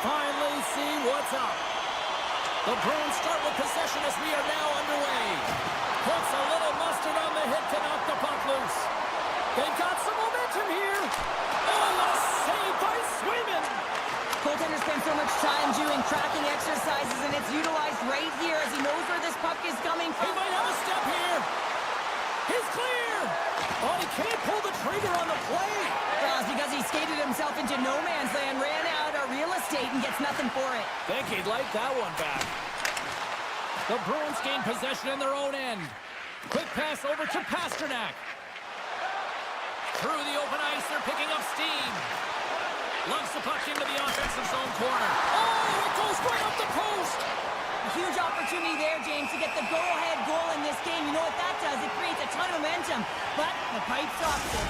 finally see what's up. The Bruins start with possession as we are now underway. Puts a little mustard on the hit to knock the puck loose. They've got some momentum here. Oh, what a save by Swayman. Goaltender spends so much time doing tracking exercises, and it's utilized right here as he knows where this puck is coming from. He might have a step here. He's clear. Oh, he can't pull the trigger on the play. Well, it's because he skated himself into no man's land, ran out of real estate, and gets nothing for it. Think he'd like that one back. The Bruins gain possession in their own end. Quick pass over to Pasternak. Through the open ice, they're picking up steam. Lugs the puck into the offensive zone corner. Oh, it goes right up the post. A huge opportunity there, James, to get the go-ahead goal in this game. You know what that does? It creates a ton of momentum, but the pipe stops it.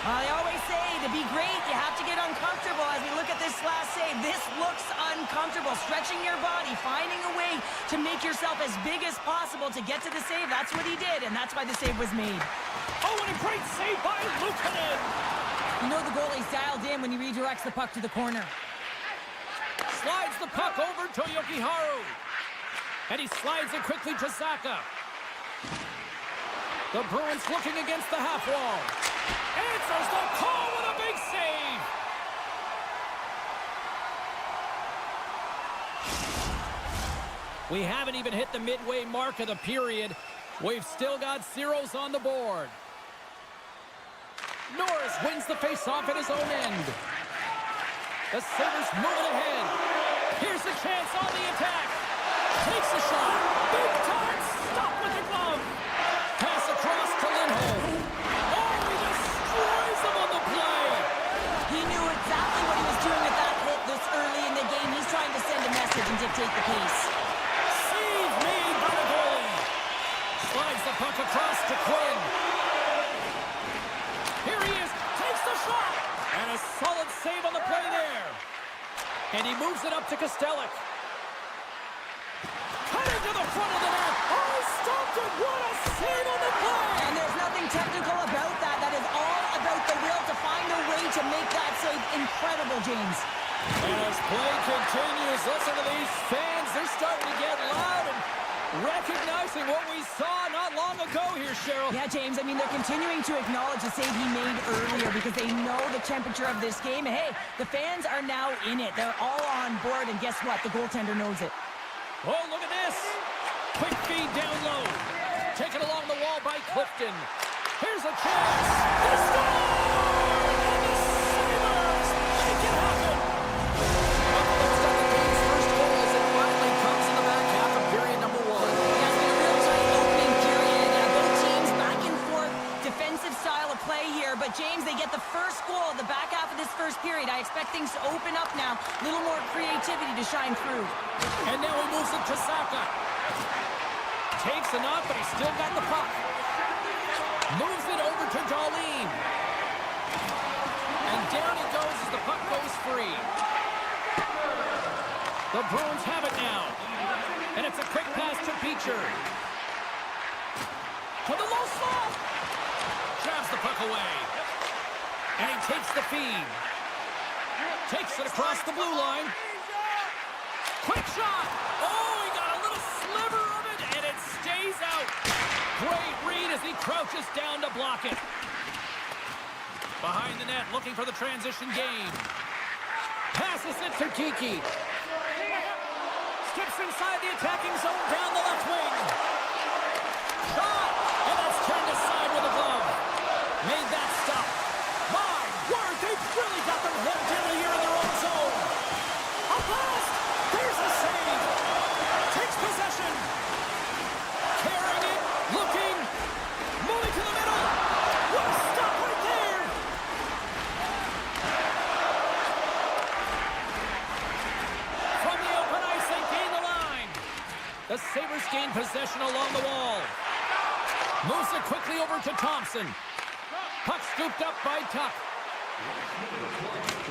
They always say to be great, you have to get uncomfortable. As we look at this last save, this looks uncomfortable. Stretching your body, finding a way to make yourself as big as possible to get to the save. That's what he did, and that's why the save was made. Oh, and a great save by Luukkonen. You know the goalie's dialed in when he redirects the puck to the corner. Slides the puck over to Jokiharju. And he slides it quickly to Zacha. The Bruins looking against the half wall. Answers the call with a big save. We haven't even hit the midway mark of the period. We've still got zeros on the board. Norris wins the face-off at his own end. The Sabres moving ahead. Here's the chance on the attack. Takes a shot. Big time. Stop with the glove. Pass across to Lindholm. Oh, he destroys him on the play. He knew exactly what he was doing with that hit this early in the game. He's trying to send a message and dictate the pace. Save made by the goalie. Slides the puck across to Quinn. Here he is. Takes the shot. And a solid save on the play there. And he moves it up to Kostelic. Cut into the front of the net. Oh, he stopped it. What a save on the play. And there's nothing technical about that. That is all about the will to find a way to make that save incredible, James. And as play continues, listen to these fans. They're starting to get loud and recognizing what we saw not long ago here, Cheryl. Yeah, James, I mean, they're continuing to acknowledge the save he made earlier because they know the temperature of this game. And hey, the fans are now in it. They're all on board, and guess what? The goaltender knows it. Oh, look at this. Quick feed down low. Taken along the wall by Clifton. Here's a chance. They score! And the Sabres make it happen. Let's start the game's first goal as it finally comes in the back half of period number one. Yeah, it's been a real tight opening period. Both teams back and forth, defensive style of play here. But, James, they get the first goal in the back half of this first period. I expect things to open up now. A little more creativity to shine through. And now he moves it to Zacha. Takes a knock, but he's still got the puck. Moves it over to Darlene. And down he goes as the puck goes free. The Bruins have it now. And it's a quick pass to Beecher. To the low slot. Grabs the puck away. And he takes the feed. Takes it across the blue line. Quick shot! Oh, he got a little sliver of it, and it stays out. Great read as he crouches down to block it. Behind the net, looking for the transition game. Passes it to Kiki. Skips inside the attacking zone down the left wing. Shot! And that's turned aside with a glove. Made that stop. My word, they've really got them hemmed in here in their own zone. A blast! There's a save. Takes possession. Carrying it. Looking. Moving to the middle. What a stop right there. From the open ice, they gain the line. The Sabres gain possession along the wall. Moves it quickly over to Thompson. Puck scooped up by Tuck.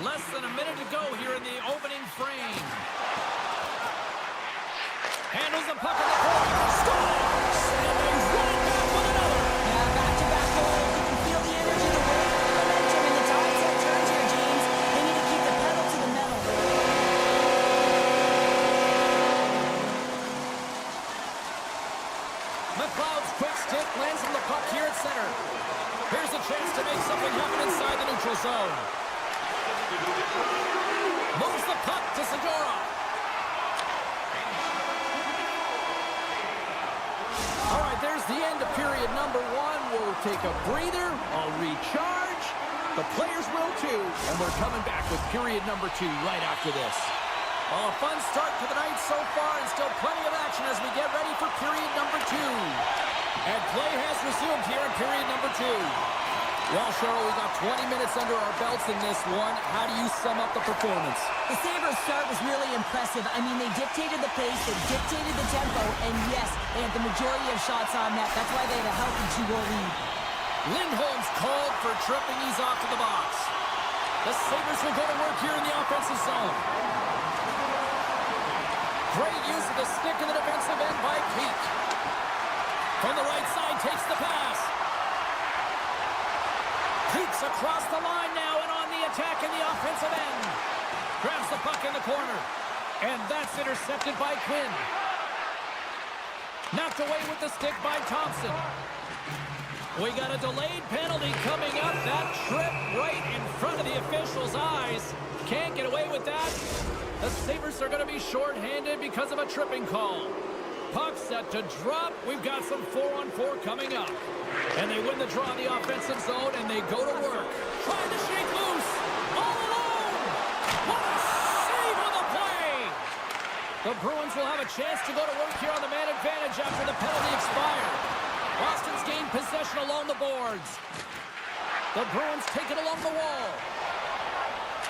Less than a minute to go here in the opening frame. Handles the puck in the corner. Scores! And they run it back with another. Yeah, back-to-back goals. You can feel the energy, the weight, the momentum, and the tides have turned here, James. They need to keep the pedal to the metal. McLeod's quick stick lands on the puck here at center. Here's a chance to make something happen inside the neutral zone. Moves the puck to Segura. All right, there's the end of period number 1. We'll take a breather. I'll recharge. The players will too. And we're coming back with period number 2 right after this. Well, a fun start to the night so far, and still plenty of action as we get ready for period number 2. And play has resumed here in period number 2. Well, Cheryl, we got 20 minutes under our belts in this one. How do you sum up the performance? The Sabres start was really impressive. I mean, they dictated the pace, they dictated the tempo, and yes, they had the majority of shots on net. That's why they had a healthy 2-goal lead. Lindholm's called for tripping. He's off to the box. The Sabres will go to work here in the offensive zone. Great use of the stick in the defensive end by Peak. From the right side, takes the pass. Peaks across the line now and on the attack in the offensive end. Grabs the puck in the corner. And that's intercepted by Quinn. Knocked away with the stick by Thompson. We got a delayed penalty coming up. That trip right in front of the official's eyes. Can't get away with that. The Sabres are going to be shorthanded because of a tripping call. Puck set to drop. We've got some 4-on-4 coming up. And they win the draw in the offensive zone, and they go to work. Trying to shake loose. All alone. What a save on the play. The Bruins will have a chance to go to work here on the man advantage after the penalty expired. Boston's gained possession along the boards. The Bruins take it along the wall.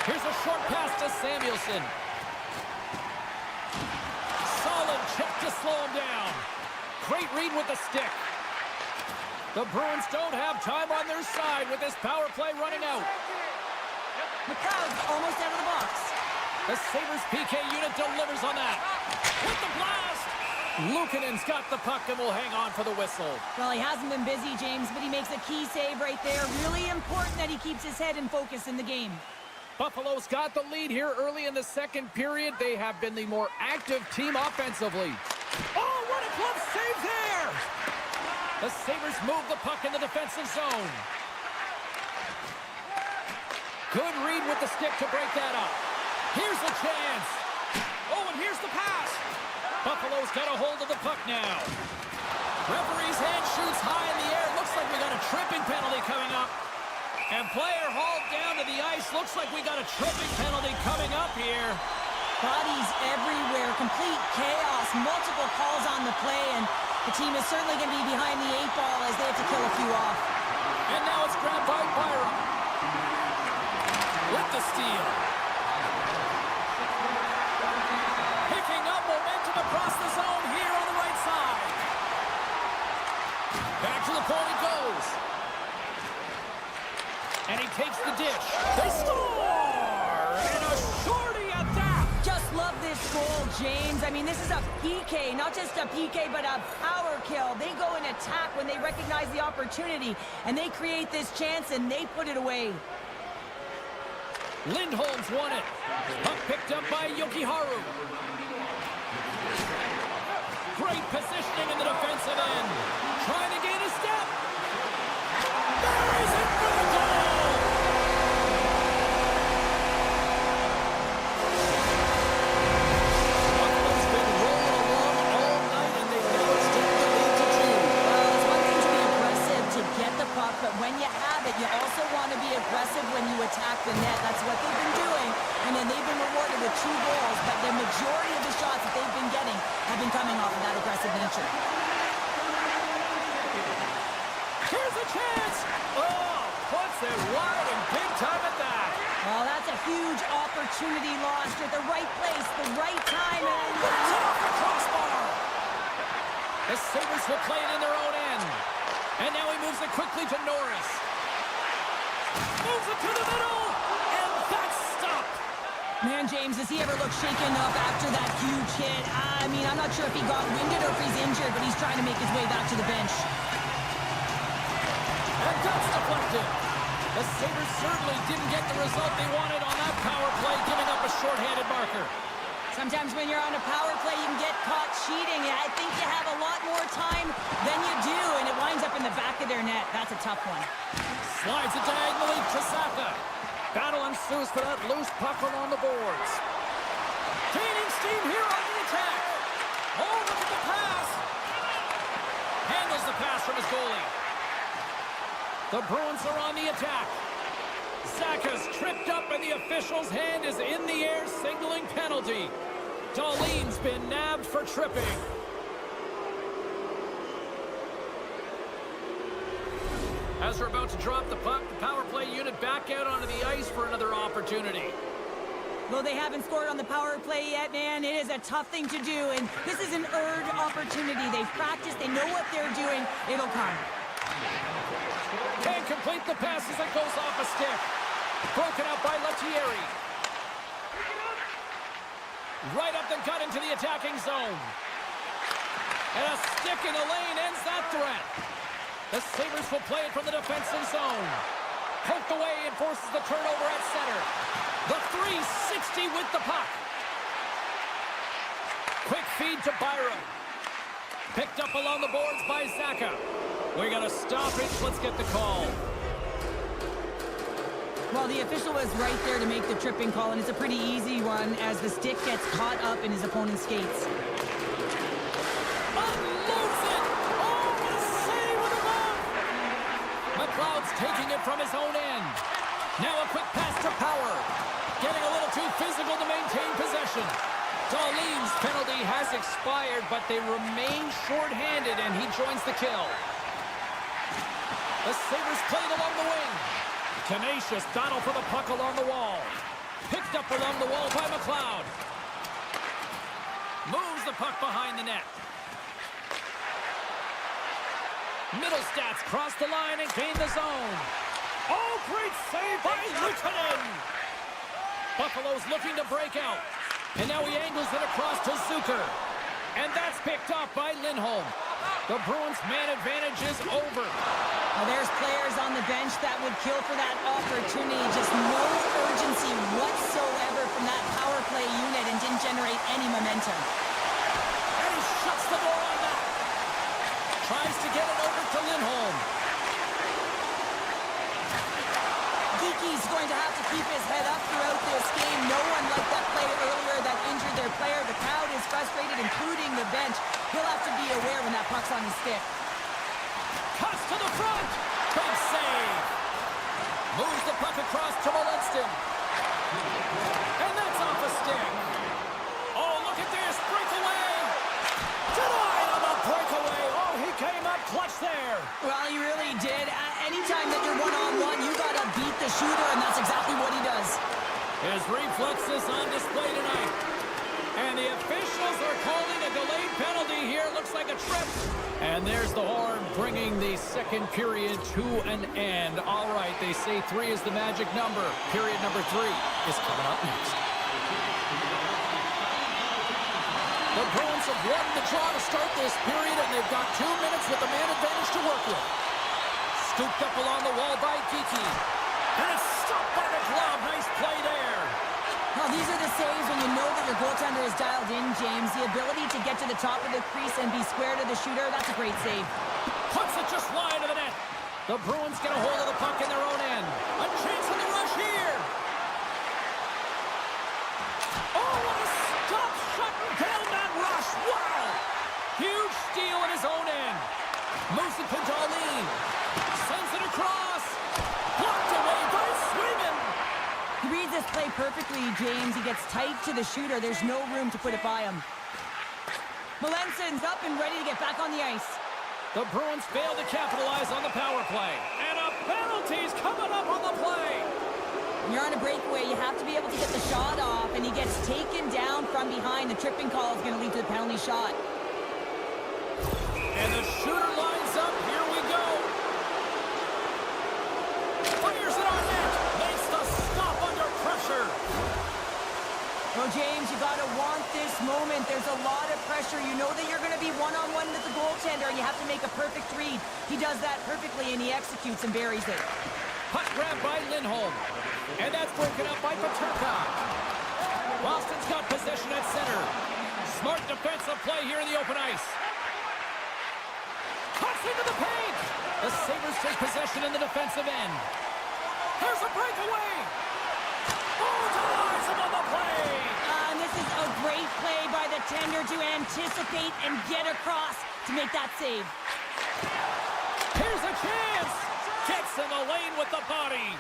Here's a short pass to Samuelson. Solid check to slow him down. Great read with the stick. The Bruins don't have time on their side with this power play running out. McLeod's almost out of the box. The Sabres PK unit delivers on that. With the blast! Luukkonen's got the puck and will hang on for the whistle. Well, he hasn't been busy, James, but he makes a key save right there. Really important that he keeps his head in focus in the game. Buffalo's got the lead here early in the second period. They have been the more active team offensively. Oh, what a glove save there! The Sabres move the puck in the defensive zone. Good read with the stick to break that up. Here's a chance. Oh, and here's the pass. Buffalo's got a hold of the puck now. Referee's hand shoots high in the air. Looks like we got a tripping penalty coming up. And player hauled down to the ice. Looks like we got a tripping penalty coming up here. Bodies everywhere, complete chaos, multiple calls on the play, and the team is certainly going to be behind the 8-ball as they have to kill a few off. And now it's grabbed by Byram. With the steal. Picking up momentum across the zone here on the right side. Back to the point it goes. And he takes the dish. They score! And a shorty at that! Just love this goal, James. I mean, this is a PK, not just a PK, but a power kill. They go and attack when they recognize the opportunity, and they create this chance, and they put it away. Lindholm's won it. Puck picked up by Jokiharju. Great positioning in the defensive end. Trying to gain a step. Buries it for the goal! Buffalo's been rolling along all night, and they've now extended the lead to 2. Well, it's one thing to be aggressive to get the puck, but when you have it, you also want to be aggressive when you attack the net. That's what they've been doing, and then they've been rewarded with 2 goals, but the majority of the shots that they've been getting have been coming off of that aggressive nature. Here's a chance! Oh, puts it wide and big time at that. Well, that's a huge opportunity lost at the right place, the right time, and It's off the crossbar. The Sabres will play it in their own end. And now he moves it quickly to Norris. Moves it to the middle, and that's stopped. man, James, does he ever look shaken up after that huge hit? I mean, I'm not sure if he got winded or if he's injured, but he's trying to make his way back to the bench. And that's deflected. The Sabres certainly didn't get the result they wanted on that power play, giving up a shorthanded marker. Sometimes when you're on a power play, you can get caught cheating. I think you have a lot more more time than you do, and it winds up in the back of their net. That's a tough one. Slides it diagonally to Saka. Battle ensues for that loose puck along the boards. Gaining steam here on the attack. Oh, look at the pass. Handles the pass from his goalie. The Bruins are on the attack. Saka's tripped up and the official's hand is in the air, signaling penalty. Dahlin's been nabbed for tripping. As we're about to drop the puck, the power play unit back out onto the ice for another opportunity. Though they haven't scored on the power play yet, man, it is a tough thing to do, and this is an earned opportunity. They've practiced, they know what they're doing. It'll come. Can't complete the pass as it goes off a stick. Broken out by Lettieri. Right up the gut into the attacking zone. And a stick in the lane ends that threat. The Sabres will play it from the defensive zone. Poked away and forces the turnover at center. The 360 with the puck. Quick feed to Byron. Picked up along the boards by Saka. We got a stoppage. Let's get the call. Well, the official was right there to make the tripping call, and it's a pretty easy one as the stick gets caught up in his opponent's skates. Unloads it! Oh, what a save with a glove! McLeod's taking it from his own end. Now a quick pass to Power. Getting a little too physical to maintain possession. Dahlin's penalty has expired, but they remain short-handed, and he joins the kill. The Sabres played along the wing. Tenacious battle for the puck along the wall. Picked up along the wall by McLeod. Moves the puck behind the net. Middlestats cross the line and gain the zone. Oh, great save by Luukkonen. Buffalo's looking to break out. And now he angles it across to Zucker. And that's picked up by Lindholm. The Bruins' man advantage is over. Now there's players on the bench that would kill for that opportunity. Just no urgency whatsoever from that power play unit and didn't generate any momentum. And he shuts the door on that. Tries to get it over to Lindholm. Geeky's going to have to keep his head up throughout this game. No one like that play earlier that injured their player. The crowd is frustrated, including the bench. He'll have to be aware when that puck's on his stick. Cuts to the front. Big save. Moves the puck across to Molenston. And that's off a stick. Oh, look at this. Breakaway. Denied on the breakaway. Oh, he came up clutch there. Well, he really did. Anytime that you're one-on-one, you got to beat the shooter, and that's exactly what he does. His reflexes on display tonight. And the officials are calling a delayed penalty here. Looks like a trip. And there's the horn bringing the second period to an end. All right, they say 3 is the magic number. Period number 3 is coming up next. The Bruins have won the draw to start this period, and they've got 2 minutes with the man advantage to work with. Scooped up along the wall by Geeky. And it's stopped by the glove. Nice play there. Well, these are the saves when you know that your goaltender is dialed in, James. The ability to get to the top of the crease and be square to the shooter, that's a great save. Puts it just wide of the net. The Bruins get a hold of the puck in their own end. A chance in the rush here. Oh, what a stop! Shutting down that rush. Wow! Huge steal in his own end. Moves it to Dahlin. Sends it across. Blocked away by Swayman. He reads this play perfectly, James. He gets tight to the shooter. There's no room to put it by him. Molenson's up and ready to get back on the ice. The Bruins fail to capitalize on the power play. And a penalty's coming up on the play. When you're on a breakaway, you have to be able to get the shot off, and he gets taken down from behind. The tripping call is going to lead to the penalty shot. And the shooter lines up. Here we go. Fires it on net. Makes the stop under pressure. Well, James, you got to want this moment. There's a lot of pressure. You know that you're going to be one-on-one with the goaltender. You have to make a perfect read. He does that perfectly, and he executes and buries it. Puck grab by Lindholm. And that's broken up by Paterka. Boston's got possession at center. Smart defensive play here in the open ice. into the paint. The Sabres take possession in the defensive end. Here's a breakaway. Oh, denies him on the play. And this is a great play by the tender to anticipate and get across to make that save. Here's a chance. Gets in the lane with the body.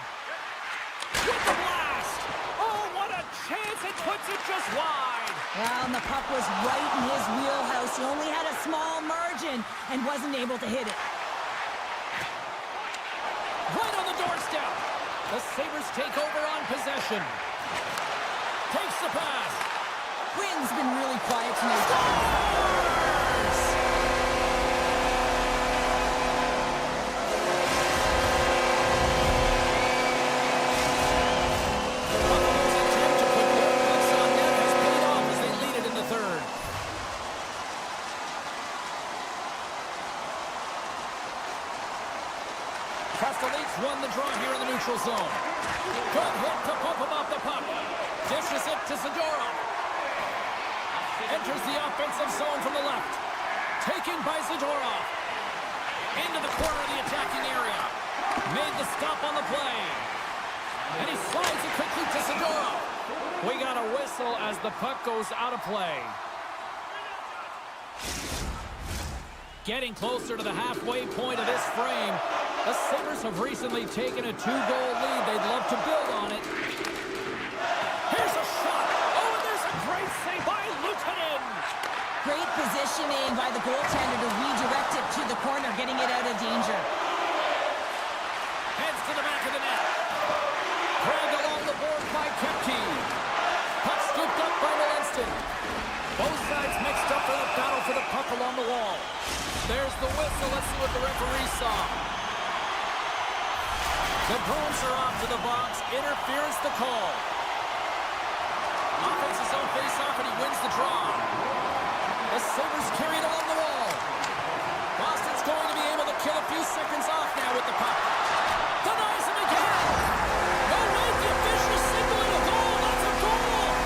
With the blast. Oh, what a chance. It puts it just wide. Well, and the puck was right in his wheelhouse. He only had a small margin and wasn't able to hit it. Right on the doorstep. The Sabres take over on possession. Takes the pass. Quinn's been really quiet tonight. Scores! Buffalo's attempt to put more pucks on net has paid off as they lead it in the third. Castelli's won the draw here in the neutral zone. Good hit to pump him off the puck. Dishes it to Zadorov. Enters the offensive zone from the left. Taken by Zadorov. Into the corner of the attacking area. Made the stop on the play. And he slides it quickly to Zadorov. We got a whistle as the puck goes out of play. Getting closer to the halfway point of this frame. The Sabres have recently taken a 2-goal lead. They'd love to build on it. Here's a shot. Oh, and there's a great save by Luukkonen. Great positioning by the goaltender to redirect it to the corner, getting it out of danger. Heads to the back of the net. Dragged along the board by Kepke. Puck scooped up by Molinston. Both sides mixed up for the battle for the puck along the wall. There's the whistle. Let's see what the referee saw. The Bruins are off to the box. Interference the call. Offense's own face-off, and he wins the draw. The Sabres carry it along the wall. Boston's going to be able to kill a few seconds off now with the puck. Denies him again. No, wait, the official signaling a goal. That's a goal.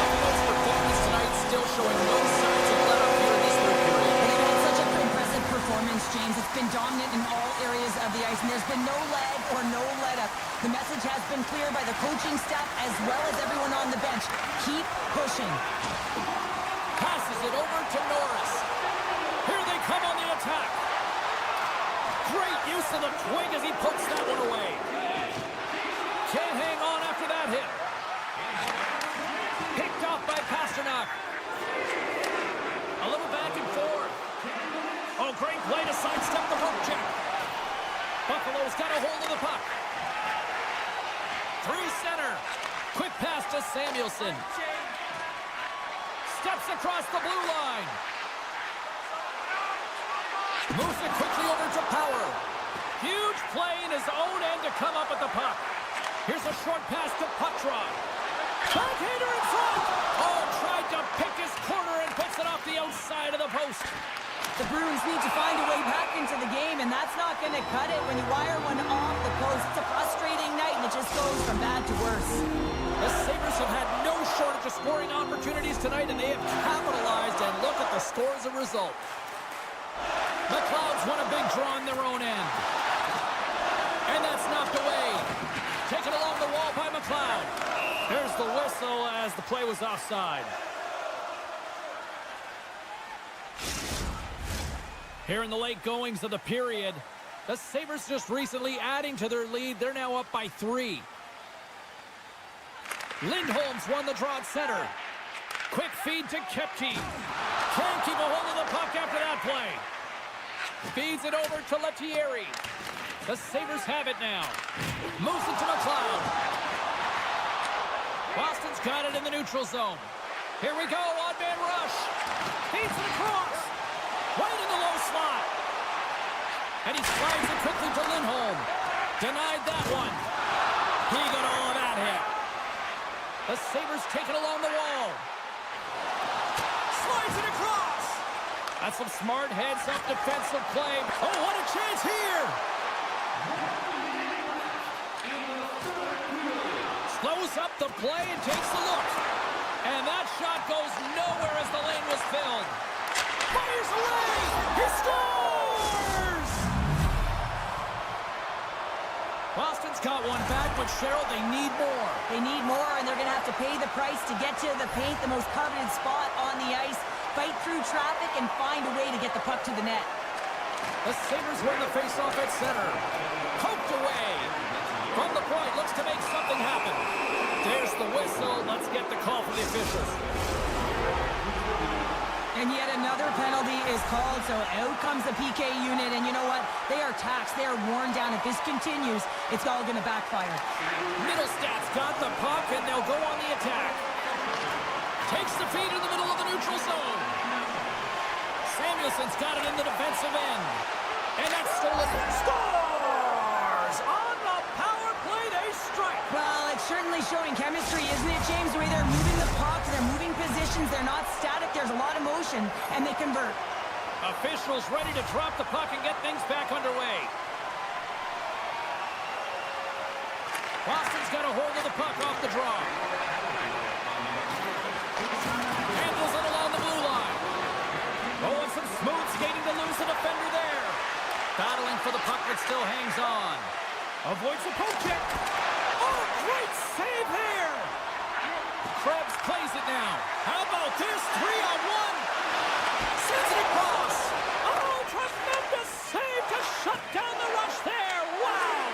Buffalo's performance tonight still showing no signs of let up here in this third period. They've had such an impressive performance, James. It's been dominant in all areas of the ice, and there's been no lag or no let-up. The message has been clear by the coaching staff as well as everyone on the bench. Keep pushing. Passes it over to Norris. Here they come on the attack. Great use of the twig as he puts that one away. Can't hang on after that hit. Picked off by Pasternak. A little back and forth. Oh, great play to sidestep the hook check. Buffalo's got a hold of the puck. Through center. Quick pass to Samuelson. Steps across the blue line. Moves it quickly over to Power. Huge play in his own end to come up with the puck. Here's a short pass to Putrov. Backhander in front. Oh, tried to pick his corner and puts it off the outside of the post. The Bruins need to find a way back into the game, and that's not going to cut it when you wire one off the post. It's a frustrating night, and it just goes from bad to worse. The Sabres have had no shortage of scoring opportunities tonight, and they have capitalized, and look at the score as a result. The Clouds won a big draw on their own end. And that's knocked away. Taken along the wall by McLeod. There's the whistle as the play was offside. Here in the late goings of the period, the Sabres just recently adding to their lead. They're now up by 3. Lindholm's won the draw at center. Quick feed to Kepke. Can't keep a hold of the puck after that play. Feeds it over to Lettieri. The Sabres have it now. Moves it to McLeod. Boston's got it in the neutral zone. Here we go, odd-man rush. Feeds it across. Right in the low slot. And he slides it quickly to Lindholm. Denied that one. He got all of that hit. The Sabres take it along the wall. Slides it across. That's some smart heads-up defensive play. Oh, what a chance here. Slows up the play and takes a look. And that shot goes nowhere as as the lane was filled. Fires away! He scores! Boston's got one back, but Cheryl, they need more. They need more, and they're going to have to pay the price to get to the paint, the most coveted spot on the ice, fight through traffic, and find a way to get the puck to the net. The Sabres win the faceoff at center. Poked away. From the point, looks to make something happen. There's the whistle. Let's get the call from the officials. And yet another penalty is called, so out comes the PK unit, and you know what? They are taxed. They are worn down. If this continues, it's all going to backfire. Middlestad's got the puck, and they'll go on the attack. Takes the feed in the middle of the neutral zone. Samuelson's got it in the defensive end. And that's stolen. Scores! On the power play, they strike. Well, it's certainly showing chemistry, isn't it, James? The way they're moving the puck, they're moving positions, they're not static, there's a lot of motion, and they convert. Officials ready to drop the puck and get things back underway. Boston's got a hold of the puck off the draw. Handles it along the blue line. Oh, and some smooth skating to lose the defender there. Battling for the puck that still hangs on. Avoids the poke check. Oh, great save there. Krebs plays it now. How about this? 3-on-1. Sends it across. Oh, tremendous save to shut down the rush there. Wow.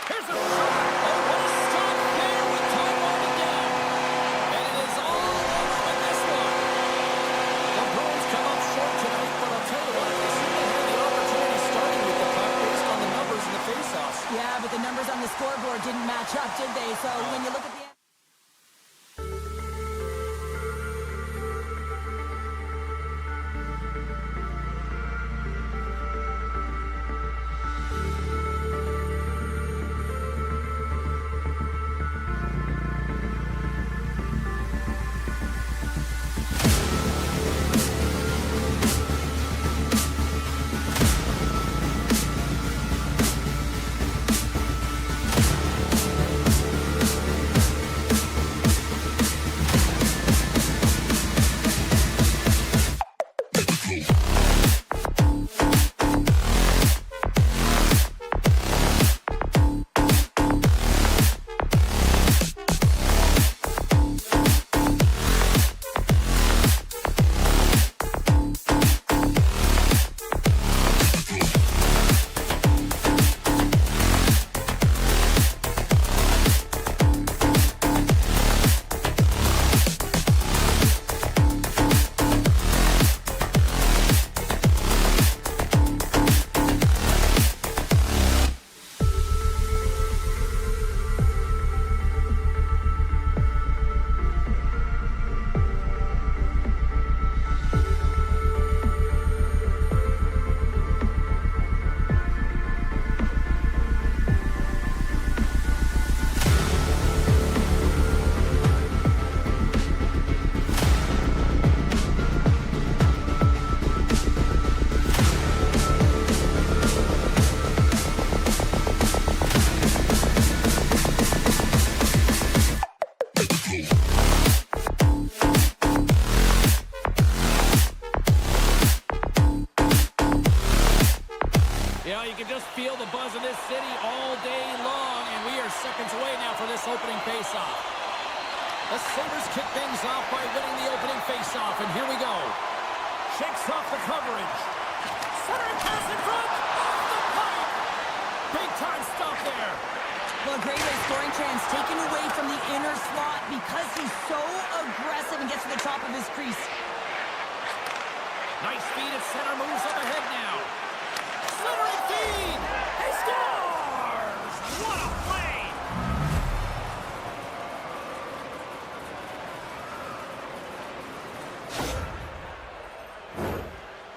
Here's a shot. Oh, what a stop there with time winding down. And it is all over with this one. The Bruins come up short tonight, but I'll tell you what, they seem to have the opportunity starting with the puck based on the numbers in the faceoffs. Yeah, but the numbers on the scoreboard didn't match up, did they? So when you look at the... feel the buzz of this city all day long, and we are seconds away now for this opening faceoff. The Sabres kick things off by winning the opening faceoff, and here we go. Shakes off the coverage. Centering pass in front. Off the pipe. Big time stop there. Well, great way scoring chance taken away from the inner slot because he's so aggressive and gets to the top of his crease. Nice feed at center, moves up ahead now. Centering feed. He scores! What a play!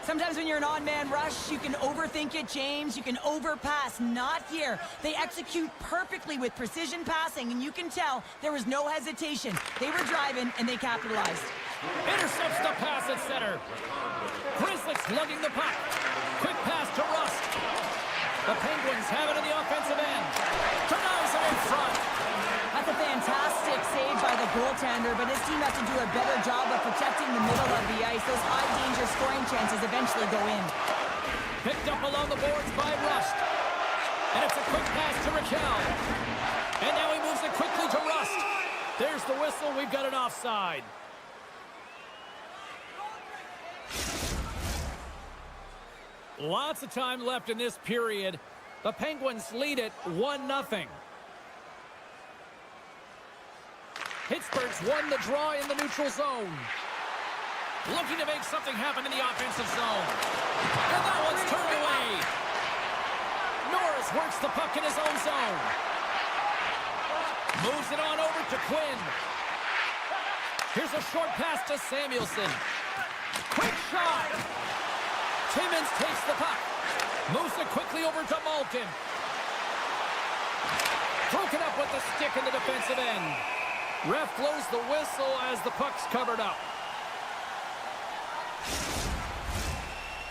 Sometimes when you're an odd-man rush, you can overthink it, James. You can overpass. Not here. They execute perfectly with precision passing, and you can tell there was no hesitation. They were driving, and they capitalized. Intercepts the pass at center. Grizzlies lugging the puck. Quick pass to Rust. The Penguins have it in the offensive end. Denies it in front. That's a fantastic save by the goaltender, but his team has to do a better job of protecting the middle of the ice. Those high-danger scoring chances eventually go in. Picked up along the boards by Rust. And it's a quick pass to Raquel. And now he moves it quickly to Rust. There's the whistle. We've got an offside. Lots of time left in this period. The Penguins lead it 1-0. Pittsburgh's won the draw in the neutral zone. Looking to make something happen in the offensive zone. And that one's turned away. Norris works the puck in his own zone. Moves it on over to Quinn. Here's a short pass to Samuelson. Quick shot. Timmins takes the puck. Moves it quickly over to Malkin. Broken up with the stick in the defensive end. Ref blows the whistle as the puck's covered up.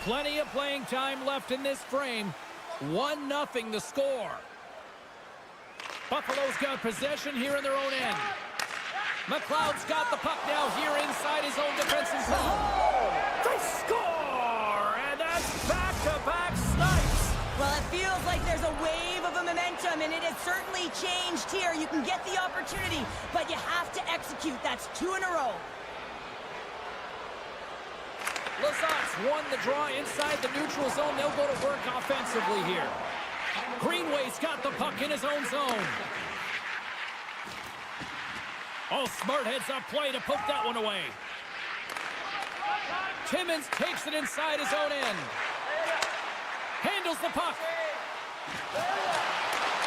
Plenty of playing time left in this frame. 1-0 the score. Buffalo's got possession here in their own end. McLeod's got the puck now here inside his own defensive zone. They score! And that's back-to-back snipes. Well, it feels like there's a wave of a momentum, and it has certainly changed here. You can get the opportunity, but you have to execute. That's 2 in a row. Lazat's won the draw inside the neutral zone. They'll go to work offensively here. Greenway's got the puck in his own zone. Oh, smart heads-up play to put that one away. Timmins takes it inside his own end. Handles the puck.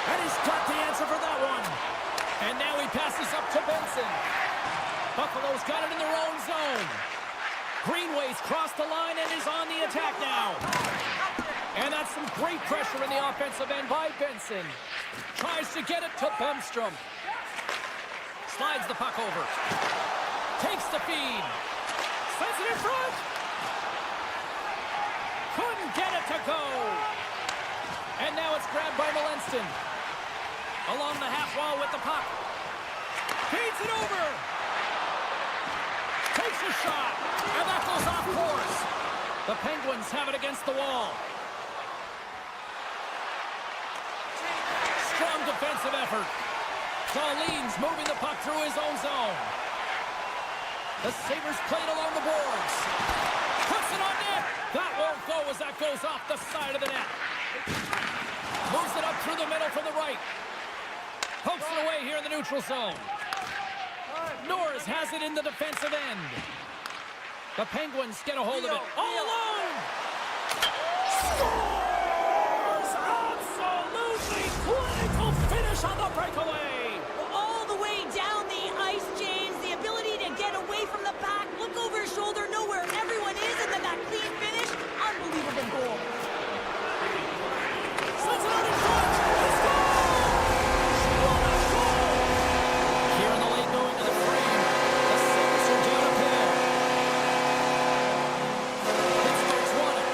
And he's got the answer for that one. And now he passes up to Benson. Buffalo's got it in their own zone. Greenway's crossed the line and is on the attack now. And that's some great pressure in the offensive end by Benson. Tries to get it to Bemstrom. Slides the puck over. Takes the feed. Sends it in front. Couldn't get it to go. And now it's grabbed by Malenston. Along the half wall with the puck. Feeds it over. Takes a shot. And that goes off course. The Penguins have it against the wall. Strong defensive effort. Pauline's moving the puck through his own zone. The Sabres played along the boards. Puts it on net. That won't go as that goes off the side of the net. Moves it up through the middle from the right. Pokes it away here in the neutral zone. Norris has it in the defensive end. The Penguins get a hold of it. All alone! Scores! Absolutely clinical finish on the breakaway! All the way down the ice, James. The ability to get away from the pack, look over his shoulder, know where everyone is, and then that clean finish. Unbelievable goal. Sends it out in front. He scores! What a goal! Here in the late going to the frame, the Sabres are down a pair. Pittsburgh's won it.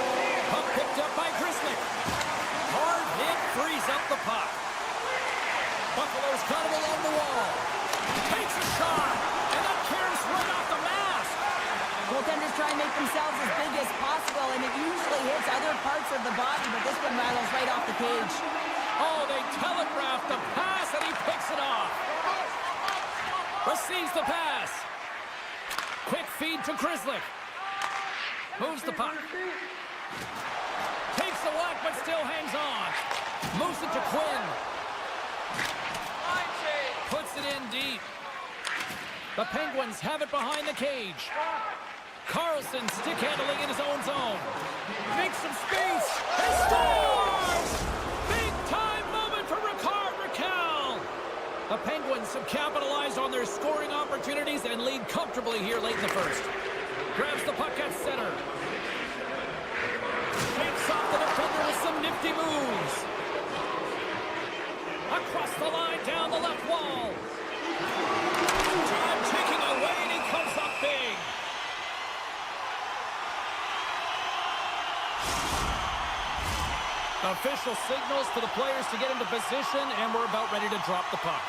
Puck picked up by Grzelcyk. Hard hit frees up the puck. Buffalo's got it along the wall. Takes a shot, and that carries right off the mask. Goaltenders try and make themselves as big as possible, and it usually hits other parts of the body, but this one rattles right off the cage. Oh, they telegraph the pass, and he picks it off. Receives the pass. Quick feed to Grzelcyk. Moves the puck. Takes the whack, but still hangs on. Moves it to Quinn. Puts it in deep. The Penguins have it behind the cage. Carlson stick handling in his own zone. Makes some space. He scores! Big time moment for Raquel. The Penguins have capitalized on their scoring opportunities and lead comfortably here late in the first. Grabs the puck at center. Takes off the defender with some nifty moves. Across the line, down the left wall. Time ticking away, and he comes up big. Official signals to the players to get into position, and we're about ready to drop the puck.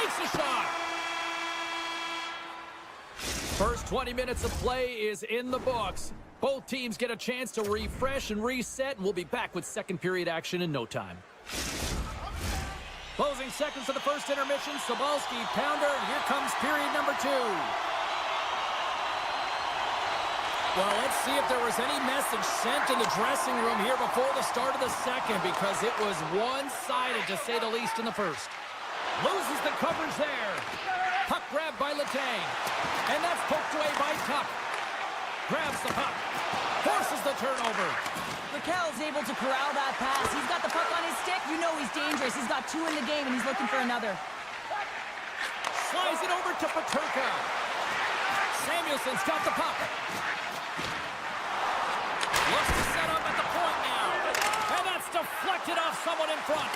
Takes a shot. First 20 minutes of play is in the books. Both teams get a chance to refresh and reset, and we'll be back with second period action in no time. Closing seconds of the first intermission. Sobalski, pounder, and here comes period number 2. Well, let's see if there was any message sent in the dressing room here before the start of the second, because it was one-sided, to say the least, in the first. Loses the coverage there. Puck grabbed by Letang. And that's poked away by Tuck. Grabs the puck. Forces the turnover. Rakell's able to corral that pass. He's got the puck on his stick. You know he's dangerous. He's got 2 in the game, and he's looking for another. Slides it over to Peterka. Samuelson's got the puck. Looks to set up at the point now. And that's deflected off someone in front.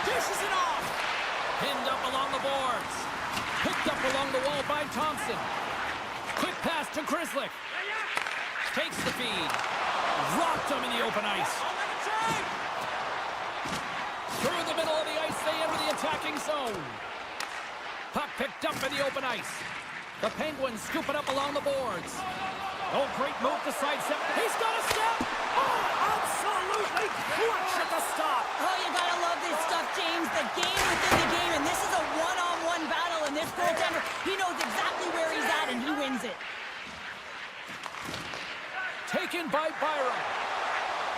Dishes it off. Pinned up along the boards. Picked up along the wall by Thompson. Quick pass to Krislick. Takes the feed. Rocked him in the open ice. Through the middle of the ice, they enter the attacking zone. Puck picked up in the open ice. The Penguins scoop it up along the boards. Oh, great move to sidestep. He's got a step. Oh, absolutely clutch at the stop. Oh, you gotta love this stuff, James. The game within the game, and this is a one-on-one battle, and this goaltender, he knows exactly where he's at, and he wins it. Taken by Byram.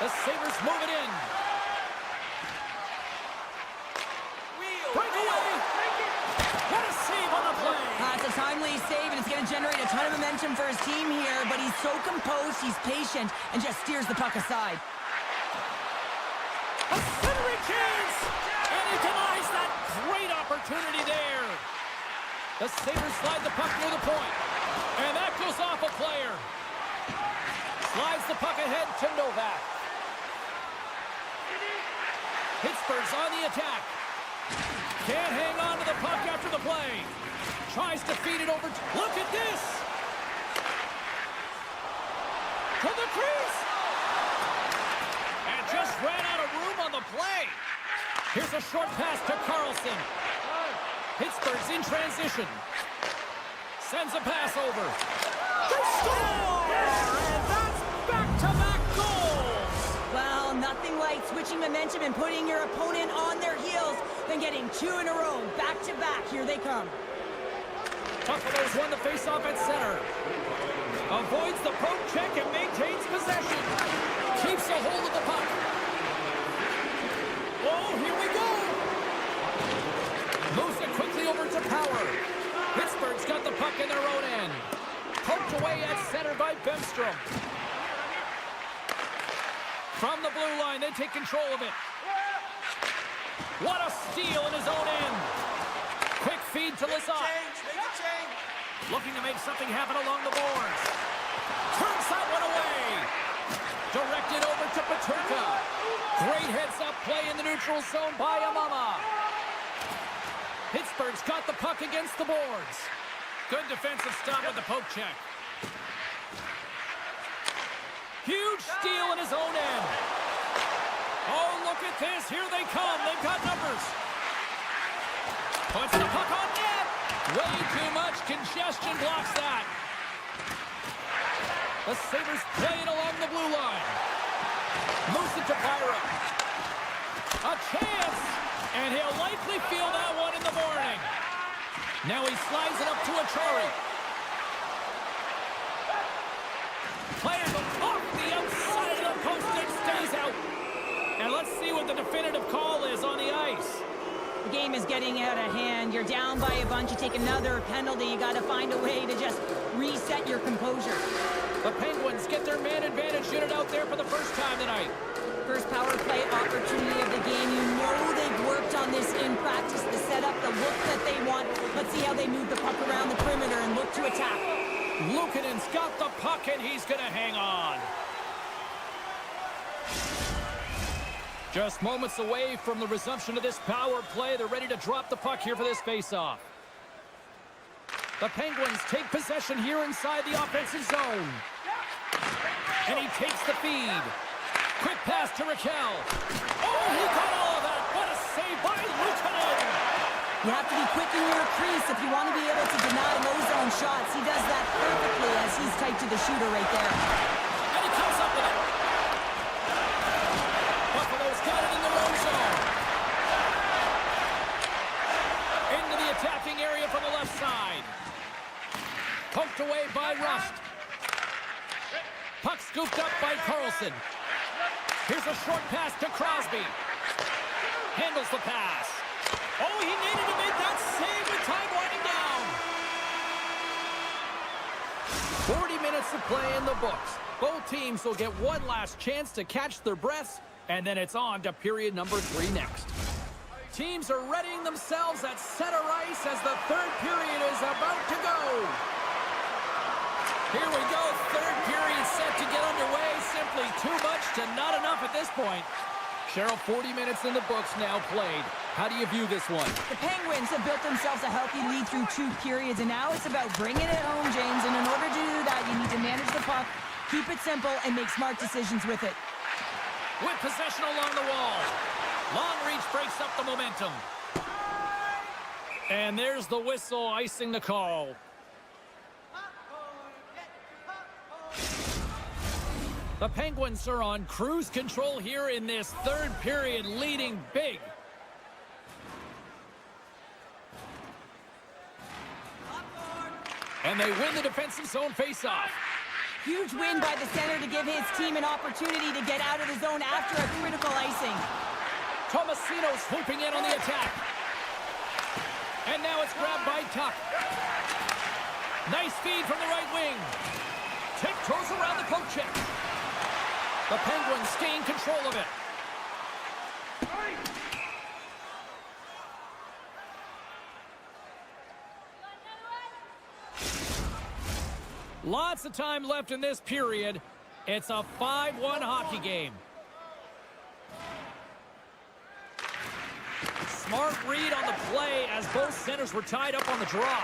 The Sabres move it in. Breakaway. What a save on the play. It's a timely save, and it's going to generate a ton of momentum for his team here, but he's so composed, he's patient, and just steers the puck aside. A centering chance! And he denies that great opportunity there. The Sabres slide the puck near the point. And that goes off a player. Slides the puck ahead to Novak. Pittsburgh's on the attack. Can't hang on to the puck after the play. Tries to feed it over. Look at this! To the crease! And just ran out of room on the play. Here's a short pass to Carlson. Pittsburgh's in transition. Sends a pass over. They score! And that's back-to-back goals! Well, nothing like switching momentum and putting your opponent on their heels than getting 2 in a row, back-to-back. Here they come. Buffalo's won the face-off at center. Avoids the poke check and maintains possession. Keeps a hold of the puck. Oh, here we go! Moves it quickly over to Power. Pittsburgh's got the puck in their own end. Poked away at center by Bemstrom. From the blue line, they take control of it. What a steal in his own end. Quick feed to Lazat. Looking to make something happen along the boards. Turns that one away. Directed over to Peterka. Great heads-up play in the neutral zone by Amama. Pittsburgh's got the puck against the boards. Good defensive stop with the poke check. Huge steal in his own end. Oh, look at this. Here they come. They've got numbers. Puts the puck on net. Way too much congestion blocks that. The Sabres play it along the blue line. Moves it to Byram. A chance. And he'll likely feel that one in the morning. Now he slides it up to Achari. Players off the outside of the post and stays out. And let's see what the definitive call is on the ice. The game is getting out of hand. You're down by a bunch. You take another penalty. You got to find a way to just reset your composure. The Penguins get their man advantage unit out there for the first time tonight. First power play opportunity of the game. You know they've worked on this in practice, the setup, the look that they want. Let's see how they move the puck around the perimeter and look to attack. Luukkonen's got the puck, and he's going to hang on. Just moments away from the resumption of this power play. They're ready to drop the puck here for this faceoff. The Penguins take possession here inside the offensive zone. And he takes the feed. Quick pass to Rakell. Oh, he got all of that. What a save by Luukkonen. You have to be quick in your crease if you want to be able to deny low zone shots. He does that perfectly as he's tight to the shooter right there. And he comes up with it. Buffalo's got it in the low zone. Into the attacking area from the left side. Poked away by Rust. Puck scooped up by Carlson. Here's a short pass to Crosby. Handles the pass. Oh, he needed to make that save with time winding down. 40 minutes to play in the books. Both teams will get one last chance to catch their breaths, and then it's on to period number 3 next. Teams are readying themselves at center ice as the third period is about to go. Here we go, third period set to get underway. Simply too much to not enough at this point. Cheryl, 40 minutes in the books now played. How do you view this one? The Penguins have built themselves a healthy lead through 2 periods, and now it's about bringing it home, James. And in order to do that, you need to manage the puck, keep it simple, and make smart decisions with it. With possession along the wall. Long reach breaks up the momentum. And there's the whistle icing the call. The Penguins are on cruise control here in this third period, leading big. And they win the defensive zone faceoff. Huge win by the center to give his team an opportunity to get out of the zone after a critical icing. Tomasino swooping in on the attack. And now it's grabbed by Tuck. Nice feed from the right wing. Tiptoes around the poke check. The Penguins gain control of it. Lots of time left in this period. It's a 5-1 hockey game. Smart read on the play as both centers were tied up on the draw.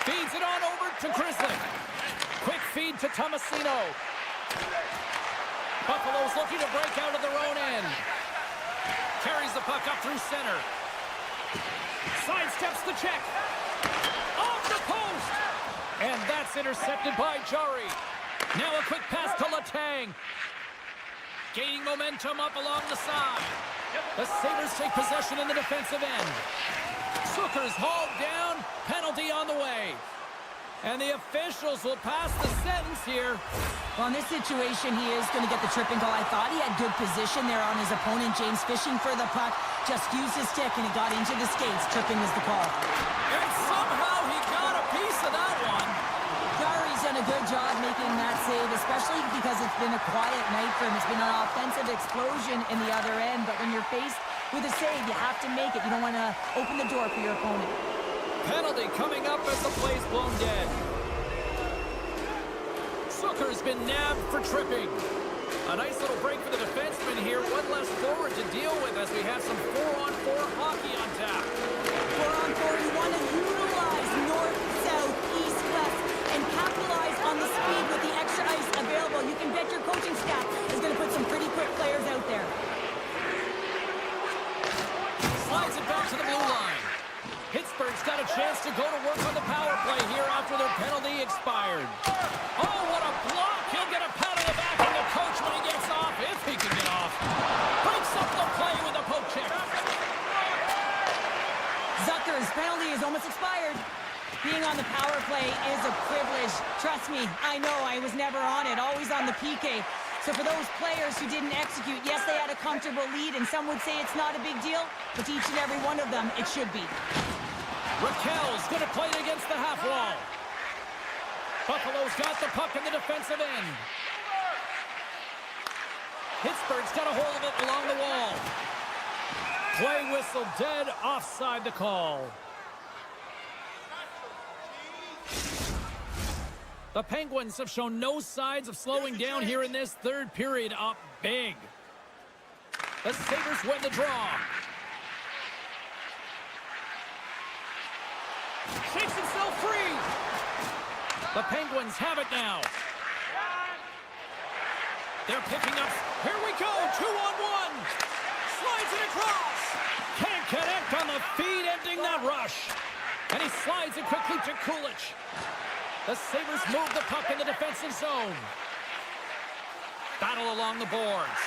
Feeds it on over to Grizzly. Quick feed to Tomasino. Buffalo's looking to break out of their own end. Carries the puck up through center. Sidesteps the check. Off the post. And that's intercepted by Jari. Now a quick pass to Letang. Gaining momentum up along the side. The Sabres take possession in the defensive end. Zucker's hauled down. Penalty on the way. And the officials will pass the sentence here. Well, in this situation, he is going to get the tripping call. I thought he had good position there on his opponent. James fishing for the puck. Just used his stick, and it got into the skates. Tripping is the call. And somehow he got a piece of that one. Jari's done a good job making that save, especially because it's been a quiet night for him. It's been an offensive explosion in the other end. But when you're faced with a save, you have to make it. You don't want to open the door for your opponent. Penalty coming up as the play's blown dead. Zucker's been nabbed for tripping. A nice little break for the defenseman here. One less forward to deal with as we have some 4-on-4 hockey on tap. 4-on-4, you want to utilize north, south, east, west, and capitalize on the speed with the extra ice available. You can bet your coaching staff is going to put some pretty quick players out there. Slides it back to the blue line. Pittsburgh's got a chance to go to work on the power play here after their penalty expired. Oh, what a block! He'll get a pat on the back from the coach when he gets off, if he can get off. Breaks up the play with a poke check. Zucker's penalty is almost expired. Being on the power play is a privilege. Trust me, I know I was never on it, always on the PK. So for those players who didn't execute, yes, they had a comfortable lead, and some would say it's not a big deal, but to each and every one of them, it should be. Raquel's going to play it against the half wall. Buffalo's got the puck in the defensive end. Pittsburgh's got a hold of it along the wall. Play whistle dead, offside the call. The Penguins have shown no signs of slowing down here in this third period, up big. The Sabres win the draw. Shakes himself free. The Penguins have it now. They're picking up. Here we go. 2-on-1. Slides it across. Can't connect on the rush. And he slides it quickly to Kulich. The Sabres move the puck in the defensive zone. Battle along the boards.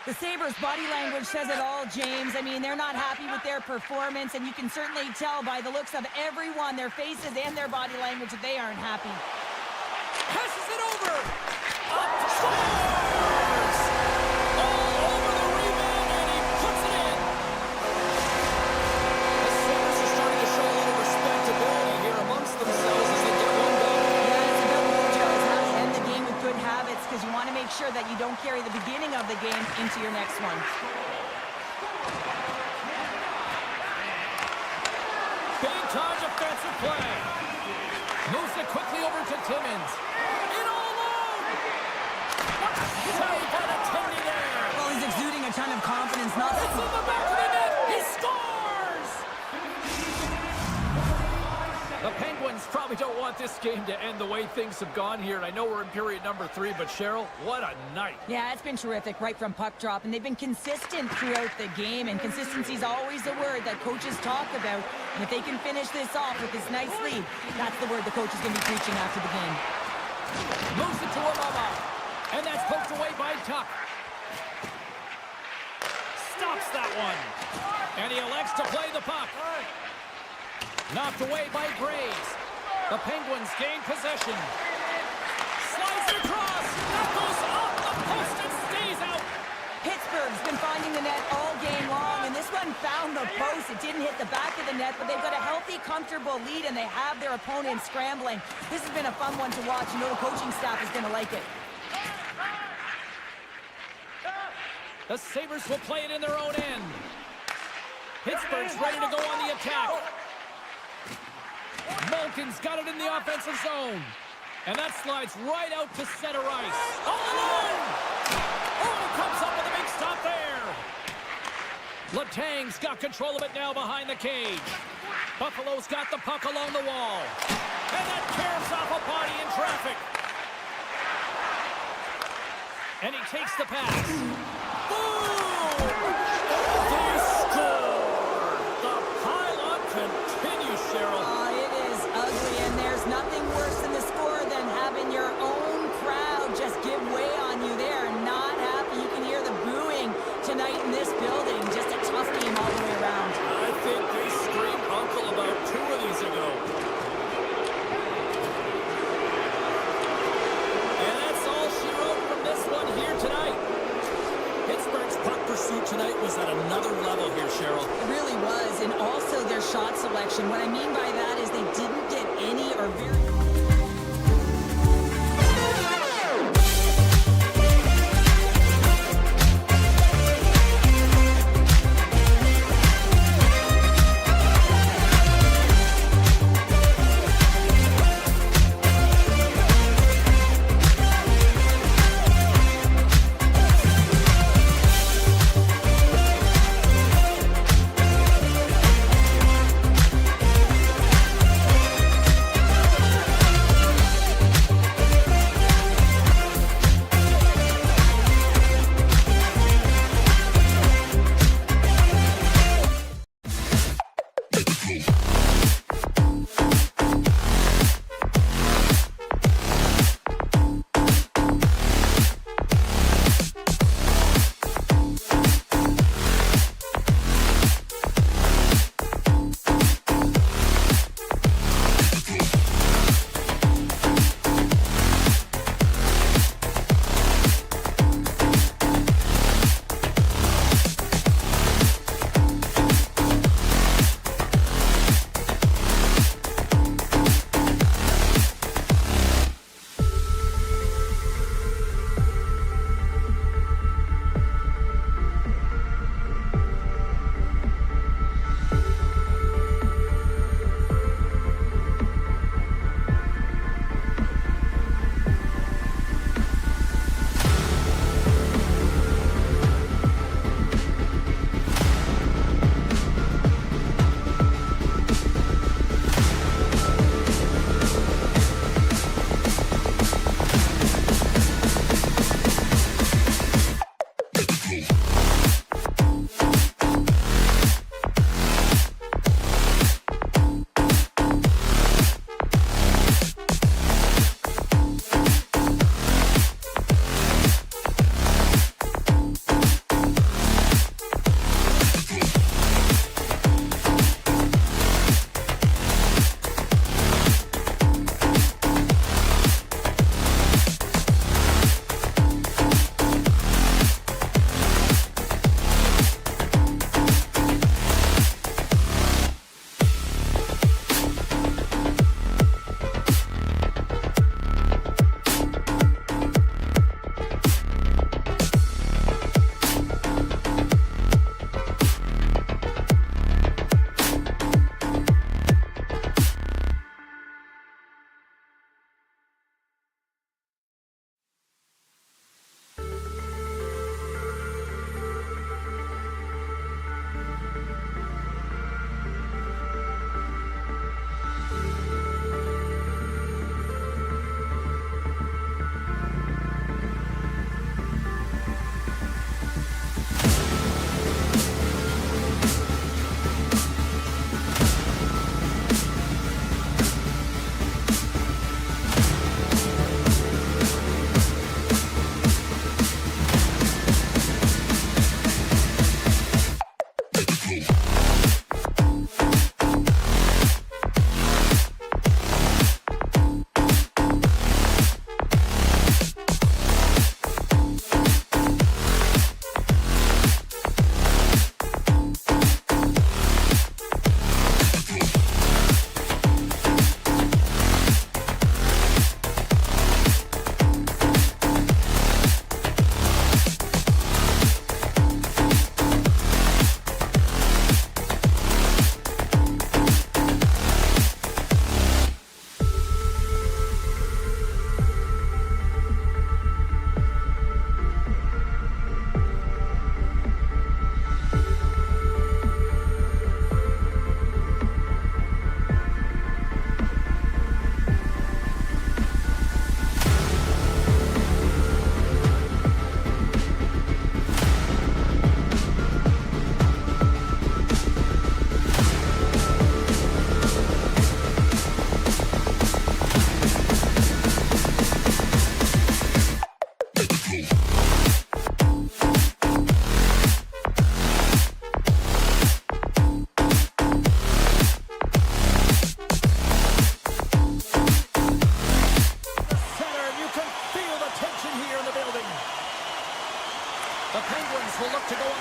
The Sabres' body language says it all, James. I mean, they're not happy with their performance, and you can certainly tell by the looks of everyone, their faces and their body language, that they aren't happy. Passes it over. Up scores! All over the rebound, and he puts it in. The Sabres are starting to show a little respectability here amongst themselves as they get one back. Yeah, it's about mojo. It's how to end the game with good habits, because you want to make sure that you don't carry the beginning of the game into your next one. Big time defensive play. Moves it quickly over to Timmins. In all alone. Save by the Tierney there. Well, he's exuding a ton of confidence. Not It's in the back of the net. He scores! The Penguins probably don't want this game to end the way things have gone here. And I know we're in period number 3, but Cheryl, what a night. Yeah, it's been terrific right from puck drop, and they've been consistent throughout the game, and consistency is always a word that coaches talk about. And if they can finish this off with this nice lead, that's the word the coach is going to be preaching after the game. Moves it to Orlova, and that's poked away by Tuck. Stops that one, and he elects to play the puck. Knocked away by Graves. The Penguins gain possession. Slides it across. That goes off the post and stays out. Pittsburgh's been finding the net all game long, and this one found the post. It didn't hit the back of the net, but they've got a healthy, comfortable lead, and they have their opponent scrambling. This has been a fun one to watch. You know the coaching staff is going to like it. The Sabres will play it in their own end. Pittsburgh's ready to go on the attack. Malkin's got it in the offensive zone. And that slides right out to center ice. All alone! Oh, he comes up with a big stop there. Letang's got control of it now behind the cage. Buffalo's got the puck along the wall. And that tears off a body in traffic. And he takes the pass. Boom! They score! The pile-on continues, Cheryl. It is ugly, and there's nothing worse than the score than having your own crowd just give way on you. They are not happy. You can hear the booing tonight in this building. Just a tough game all the way around. I think they screamed uncle about 2 of these ago. And that's all she wrote from this one here tonight. Pittsburgh's puck pursuit tonight was at another level here, Cheryl. It really was, and also their shot selection. What I mean by that is they didn't get any or very...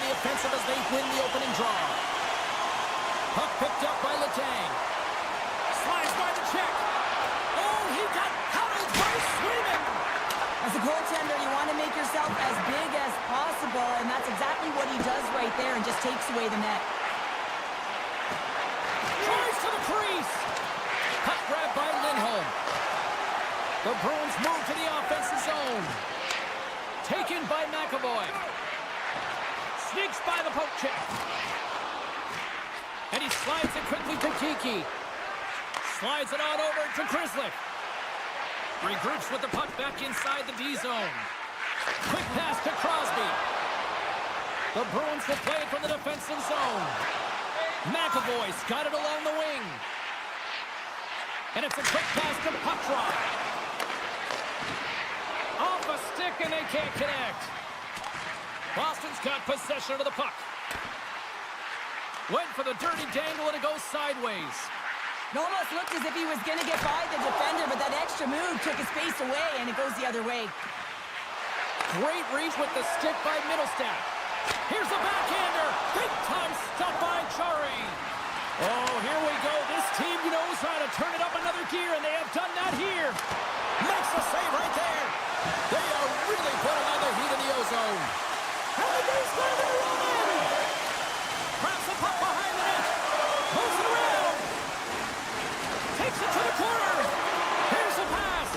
the offensive as they win the opening draw. Puck picked up by Letang. Slides by the check. Oh, he got howled by Sweden. As a goaltender, you want to make yourself as big as possible, and that's exactly what he does right there and just takes away the net. Tries to the crease. Puck grab by Lindholm. The Bruins move to the offensive zone. Taken by McAvoy. Sneaks by the poke check. And he slides it quickly to Kiki. Slides it on over to Krislick. Regroups with the puck back inside the D zone. Quick pass to Crosby. The Bruins will play it from the defensive zone. McAvoy's got it along the wing. And it's a quick pass to Puckrock. Off a stick and they can't connect. Boston's got possession of the puck. Went for the dirty dangle and it goes sideways. It almost looked as if he was going to get by the defender, but that extra move took his face away and it goes the other way. Great reach with the stick by Middlestat. Here's a backhander. Big time stuff by Chari. Oh, here we go. This team knows how to turn it up another gear, and they have done that here. Makes a save right there. They are really putting on the heat in the ozone. And the game's going to run in. Grabs the puck behind the net. Moves it around. Takes it to the corner. Here's a pass.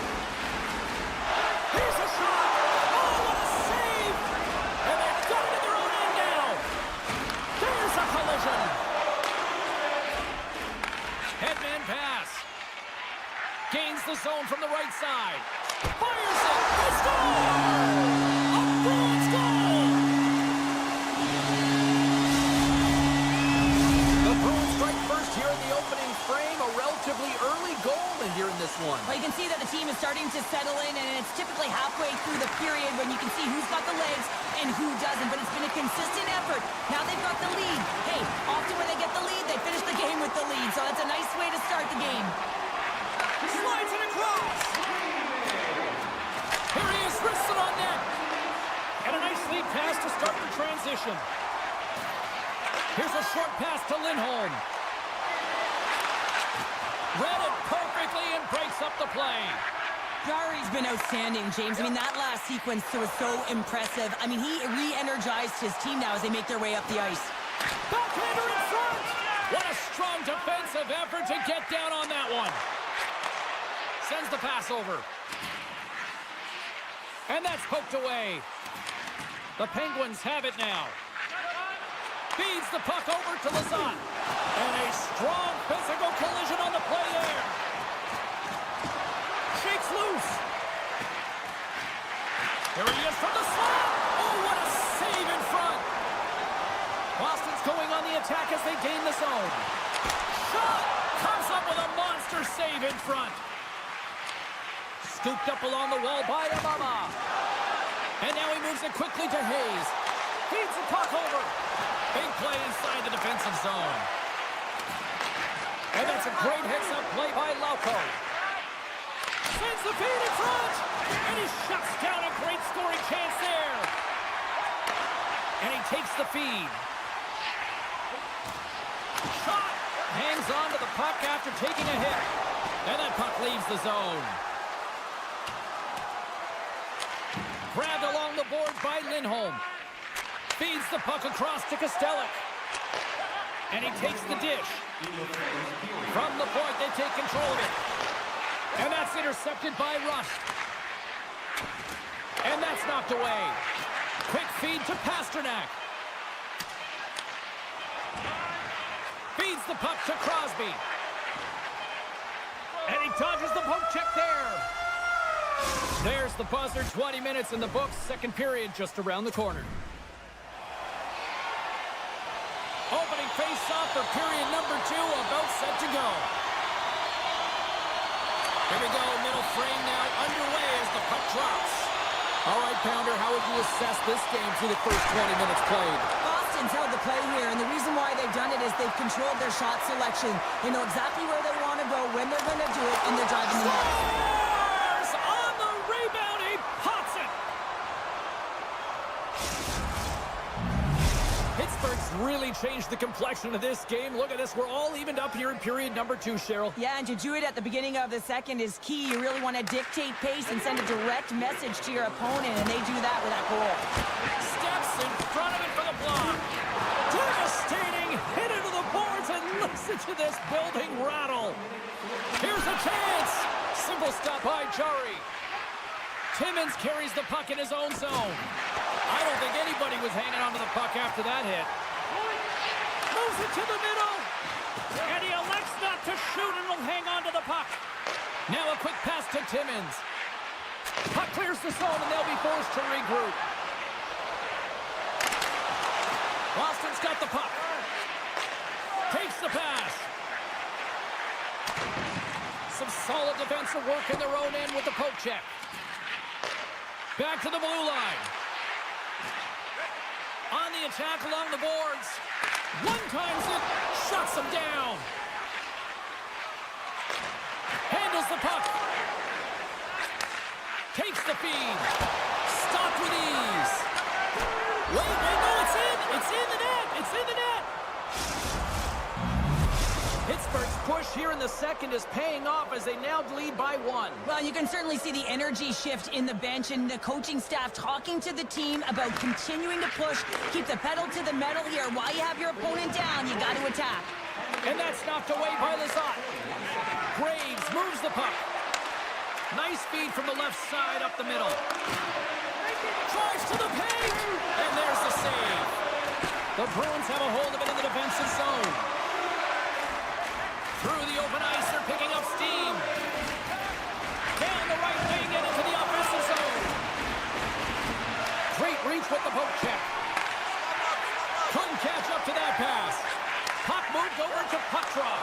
Here's a shot. Oh, what a save. And they've got it in their own end now. There's a collision. Headman pass. Gains the zone from the right side. Fires it. They score! A Bruins goal! The Bruins strike first here in the opening frame. A relatively early goal in here in this one. Well, you can see that the team is starting to settle in, and it's typically halfway through the period when you can see who's got the legs and who doesn't, but it's been a consistent effort. Now they've got the lead. Hey, often when they get the lead, they finish the game with the lead, so that's a nice way to start the game. Slides it across. Here he is, wristed on net. And a nice lead pass to start the transition. Here's a short pass to Lindholm. Read it perfectly and breaks up the play. Jari's been outstanding, James. I mean, that last sequence was so impressive. I mean, he re-energized his team now as they make their way up the ice. Backhander in front. What a strong defensive effort to get down on that one. Sends the pass over. And that's poked away. The Penguins have it now. Feeds the puck over to Lazat. And a strong physical collision on the play there. Shakes loose. Here he is from the slot. Oh, what a save in front. Boston's going on the attack as they gain the zone. Shot! Comes up with a monster save in front. Scooped up along the wall by Obama. And now he moves it quickly to Hayes. Feeds the puck over. Big play inside the defensive zone. And that's a great heads-up play by Lauko. Sends the feed in front. And he shuts down a great scoring chance there. And he takes the feed. Shot. Hangs on to the puck after taking a hit. And that puck leaves the zone. Grabbed along the boards by Lindholm. Feeds the puck across to Kostelic. And he takes the dish. From the point, they take control of it. And that's intercepted by Rust. And that's knocked away. Quick feed to Pasternak. Feeds the puck to Crosby. And he dodges the poke check there. There's the buzzer. 20 minutes in the books. Second period just around the corner. Opening face-off for period number 2, about set to go. Here we go, middle frame now underway as the puck drops. All right, Pounder, how would you assess this game through the first 20 minutes played? Boston's held the play here, and the reason why they've done it is they've controlled their shot selection. They know exactly where they want to go, when they're going to do it, and they're driving the net. Scores! On the rebound, he pots it! really changed the complexion of this game. Look at this. We're all evened up here in period number 2, Cheryl. Yeah, and to do it at the beginning of the second is key. You really want to dictate pace and send a direct message to your opponent, and they do that with that goal. Steps in front of it for the block. Devastating hit into the boards, and listen to this building rattle. Here's a chance. Simple stop by Jari. Timmins carries the puck in his own zone. I don't think anybody was hanging onto the puck after that hit. Moves it to the middle. And he elects not to shoot and will hang on to the puck. Now a quick pass to Timmins. Puck clears the zone and they'll be forced to regroup. Boston's got the puck. Takes the pass. Some solid defensive work in their own end with the poke check. Back to the blue line. On the attack along the boards. One times it, shuts him down. Handles the puck. Takes the feed. Stopped with ease. Wait, no, it's in. It's in the net. It's in the net. Pittsburgh's push here in the second is paying off as they now lead by 1. Well, you can certainly see the energy shift in the bench and the coaching staff talking to the team about continuing to push, keep the pedal to the metal here. While you have your opponent down, you got to attack. And that's knocked away by Lizotte. Graves moves the puck. Nice feed from the left side up the middle. Drives to the paint, and there's the save. The Bruins have a hold of it in the defensive zone. Through the open ice, they're picking up steam. Down the right wing and into the offensive zone. Great reach with the poke check. Couldn't catch up to that pass. Puck moved over to Petrov.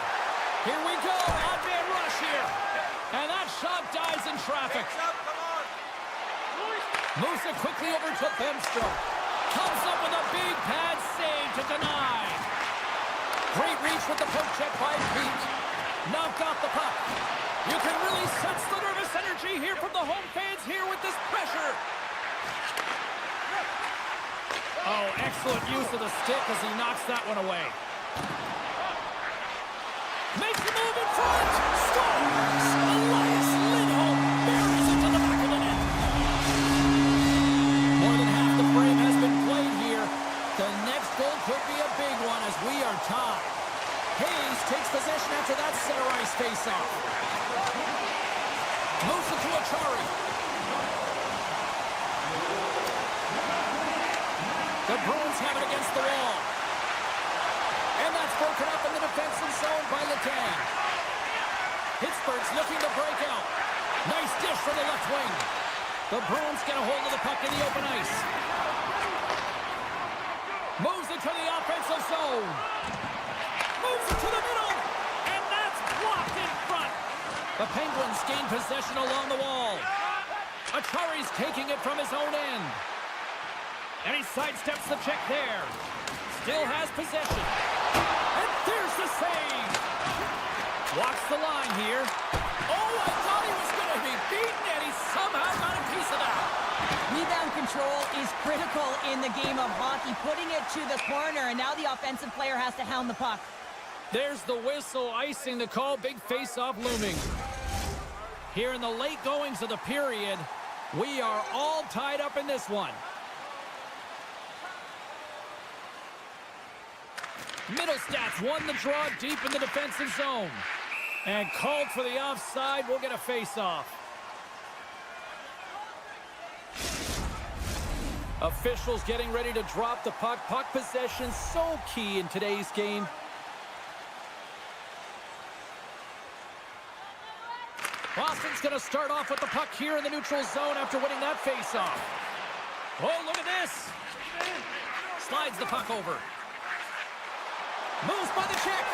Here we go, odd man rush here. And that shot dies in traffic. Moves it quickly over to Bemstrom. Comes up with a big pad save to deny. Great reach with the poke check by Pete. Knocked off the puck. You can really sense the nervous energy here from the home fans here with this pressure. Oh, excellent use of the stick as he knocks that one away. Makes the move in front. Scores! Elias Lindholm buries it to the back of the net. More than half the frame has been played here. The next goal could be a big one as we are tied. Hayes takes possession after that center ice face-off. Moves it to Achari. The Bruins have it against the wall. And that's broken up in the defensive zone by Letang. Pittsburgh's looking to break out. Nice dish from the left wing. The Bruins get a hold of the puck in the open ice. Moves it to the offensive zone. Moves it to the middle. And that's blocked in front. The Penguins gain possession along the wall. Achari's taking it from his own end. And he sidesteps the check there. Still has possession. And there's the save. Walks the line here. Oh, I thought he was going to be beaten, and he somehow got a piece of that. Rebound control is critical in the game of hockey, putting it to the corner, and now the offensive player has to hound the puck. There's the whistle, icing the call, big face-off looming. Here in the late goings of the period, we are all tied up in this one. Middlestats won the draw deep in the defensive zone. And called for the offside, we'll get a face-off. Officials getting ready to drop the puck. Puck possession so key in today's game. Boston's going to start off with the puck here in the neutral zone after winning that face-off. Oh, look at this. Slides the puck over. Moves by the check.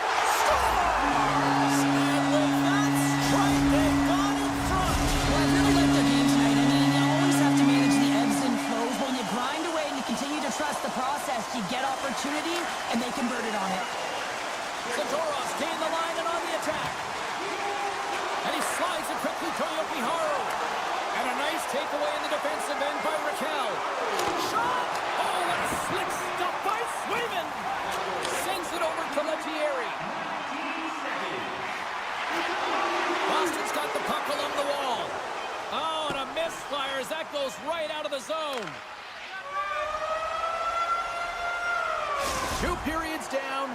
Scores! And with that strike, they've gone in front. Well, I really like their game tonight. I mean, you always have to manage the ebbs and flows. When you grind away and you continue to trust the process, you get opportunity, and they convert it on it. Zadorov's gained the line and on the attack. And he slides it quickly to Yokiharu. And a nice takeaway in the defensive end by Raquel. Shot! Oh, what a slick stop by Swayman! 2 periods down,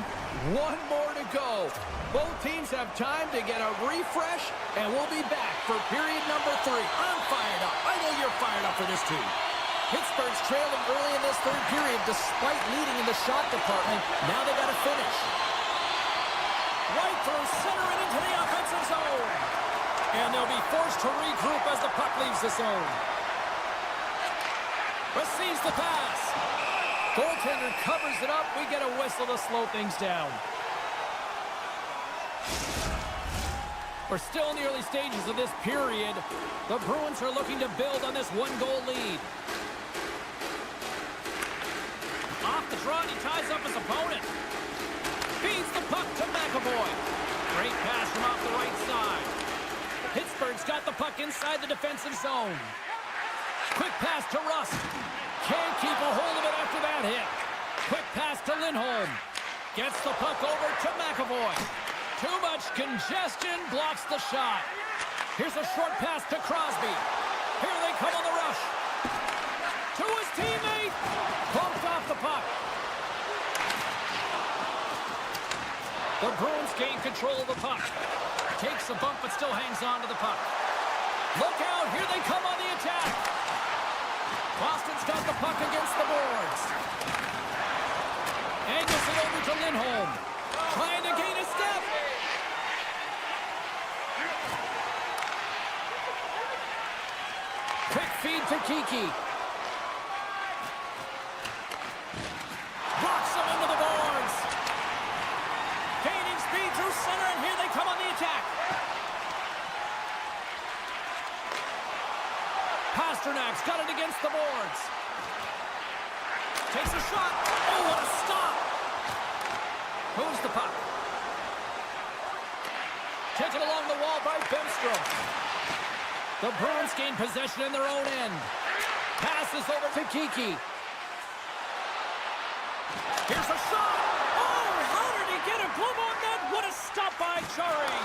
1 more to go. Both teams have time to get a refresh, and we'll be back for period number 3. I'm fired up. I know you're fired up for this too. Pittsburgh's trailing early in this 3rd period despite leading in the shot department. Now they got to finish. Right through center and into the offensive zone. And they'll be forced to regroup as the puck leaves the zone. Receives the pass. Goaltender covers it up. We get a whistle to slow things down. We're still in the early stages of this period. The Bruins are looking to build on this 1-goal lead. Off the draw, and he ties up his opponent. Feeds the puck to McAvoy. Great pass from off the right side. Pittsburgh's got the puck inside the defensive zone. Quick pass to Rust. Can't keep a hold of it after that hit. Quick pass to Lindholm. Gets the puck over to McAvoy. Too much congestion, blocks the shot. Here's a short pass to Crosby. Here they come on the rush. To his teammate. Bumped off the puck. The Bruins gain control of the puck. Takes a bump but still hangs on to the puck. Look out, here they come on the attack. Boston's got the puck against the boards. Angles it over to Lindholm. Trying to gain a step. Quick feed to Kiki. Rocks him into the boards. Gaining speed through center, and here they come on the attack. Pasternak's got it against the boards. Takes a shot. Oh, what a stop. Moves the puck. Taken along the wall by Bemstrom. The Bruins gain possession in their own end. Passes over to Kiki. Here's a shot. Oh, how did he get a glove on that? What a stop by Chari.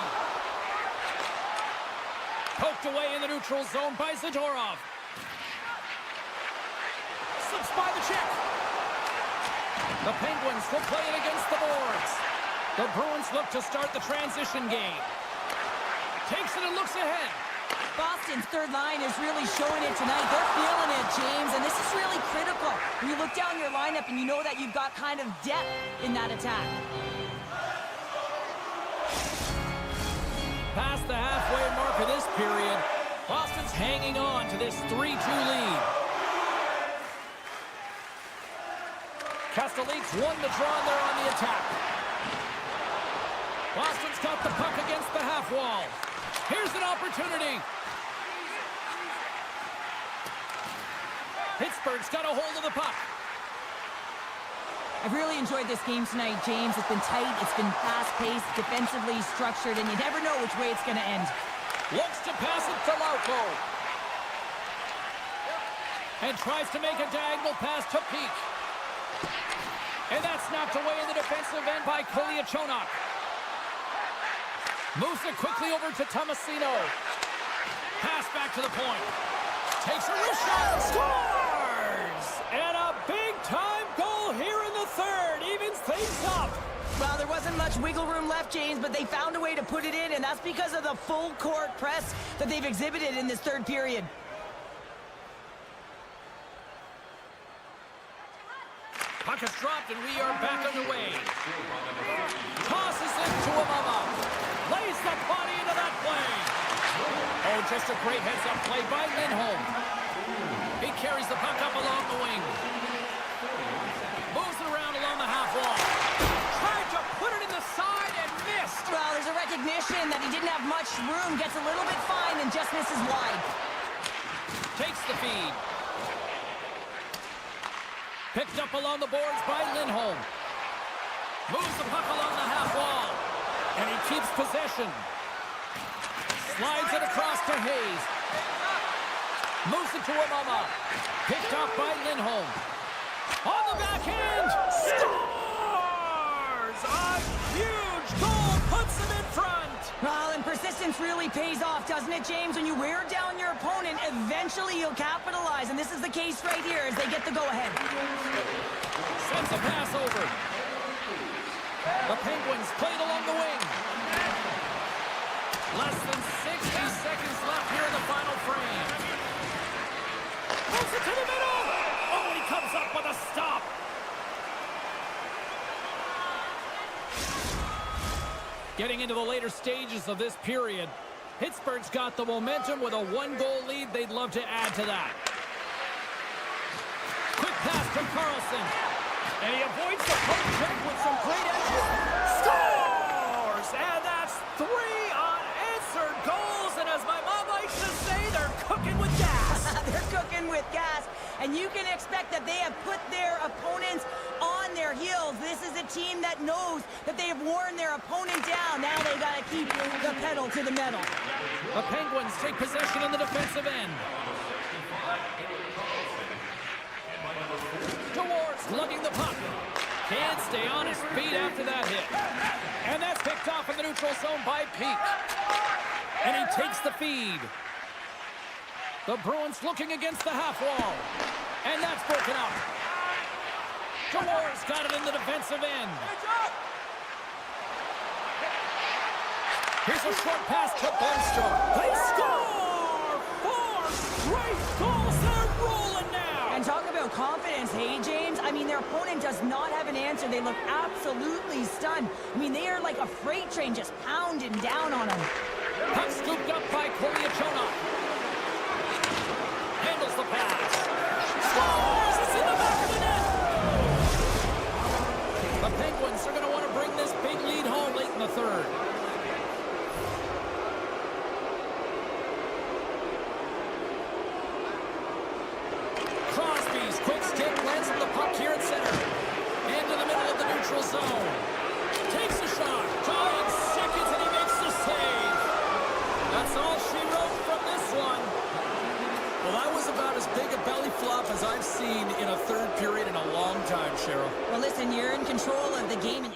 Poked away in the neutral zone by Zadorov. Slips by the check. The Penguins will play it against the boards. The Bruins look to start the transition game. Takes it and looks ahead. Boston's third line is really showing it tonight. They're feeling it, James, and this is really critical. When you look down your lineup and you know that you've got kind of depth in that attack. Past the halfway mark of this period, Boston's hanging on to this 3-2 lead. Castellites won the draw and they're on the attack. Boston's got the puck against the half wall. Here's an opportunity. Pittsburgh's got a hold of the puck. I've really enjoyed this game tonight, James. It's been tight, it's been fast-paced, defensively structured, and you never know which way it's going to end. Looks to pass it to Lauko. And tries to make a diagonal pass to Peak. And that's knocked away in the defensive end by Kolyachonok. Moves it quickly over to Tomasino. Pass back to the point. Takes a wrist shot. Scores! And a big-time goal here in the third. Evens things up. Well, there wasn't much wiggle room left, James, but they found a way to put it in, and that's because of the full-court press that they've exhibited in this third period. Puck is dropped, and we are back underway. Tosses it to Amama. Lays the body into that play. Oh, just a great heads-up play by Lindholm. He carries the puck up along the wing. Moves it around along the half wall. Tried to put it in the side and missed. Well, there's a recognition that he didn't have much room. Gets a little bit fine and just misses wide. Takes the feed. Picked up along the boards by Lindholm. Moves the puck along the half wall. And he keeps possession. Slides it across to Hayes. Moves it to Amama. Picked up by Lindholm. On the backhand. Scores! A huge goal puts him in front. Well, and persistence really pays off, doesn't it, James? When you wear down your opponent, eventually you'll capitalize. And this is the case right here as they get the go-ahead. Sends a pass over. The Penguins played along the wing. Less than 60 seconds left here in the final frame. Moves it to the middle. Oh, he comes up with a stop. Getting into the later stages of this period, Pittsburgh's got the momentum with a one-goal lead. They'd love to add to that. Quick pass from Carlson. And he avoids the poke check with some great edges. Scores! And that's 3 unanswered goals. And as my mom likes to say, they're cooking with gas. They're cooking with gas. And you can expect that they have put their opponents on their heels. This is a team that knows that they have worn their opponent down. Now they got to keep the pedal to the metal. The Penguins take possession in the defensive end. Towards lugging the puck. Can't stay on his feet after that hit. And that's picked off in the neutral zone by Peak. And he takes the feed. The Bruins looking against the half wall. And that's broken up. Towards got it in the defensive end. Here's a short pass to Bostrom. They score! 4 straight goals. They're rolling now. And talk about confidence, hey, James? I mean, their opponent does not have an answer. They look absolutely stunned. I mean, they are like a freight train just pounding down on them. Puck scooped up by Koliachonok. Handles the pass. Scores! It's in the back of the net. The Penguins are going to want to bring this big lead home late in the third. Crosby's quick stick lands the puck here at center. Into the middle of the neutral zone. Takes a shot. Giant seconds and he makes the save. That's all she wrote from this one. Well, that was about as big a belly flop as I've seen in a third period in a long time, Cheryl. Well, listen, you're in control of the game. And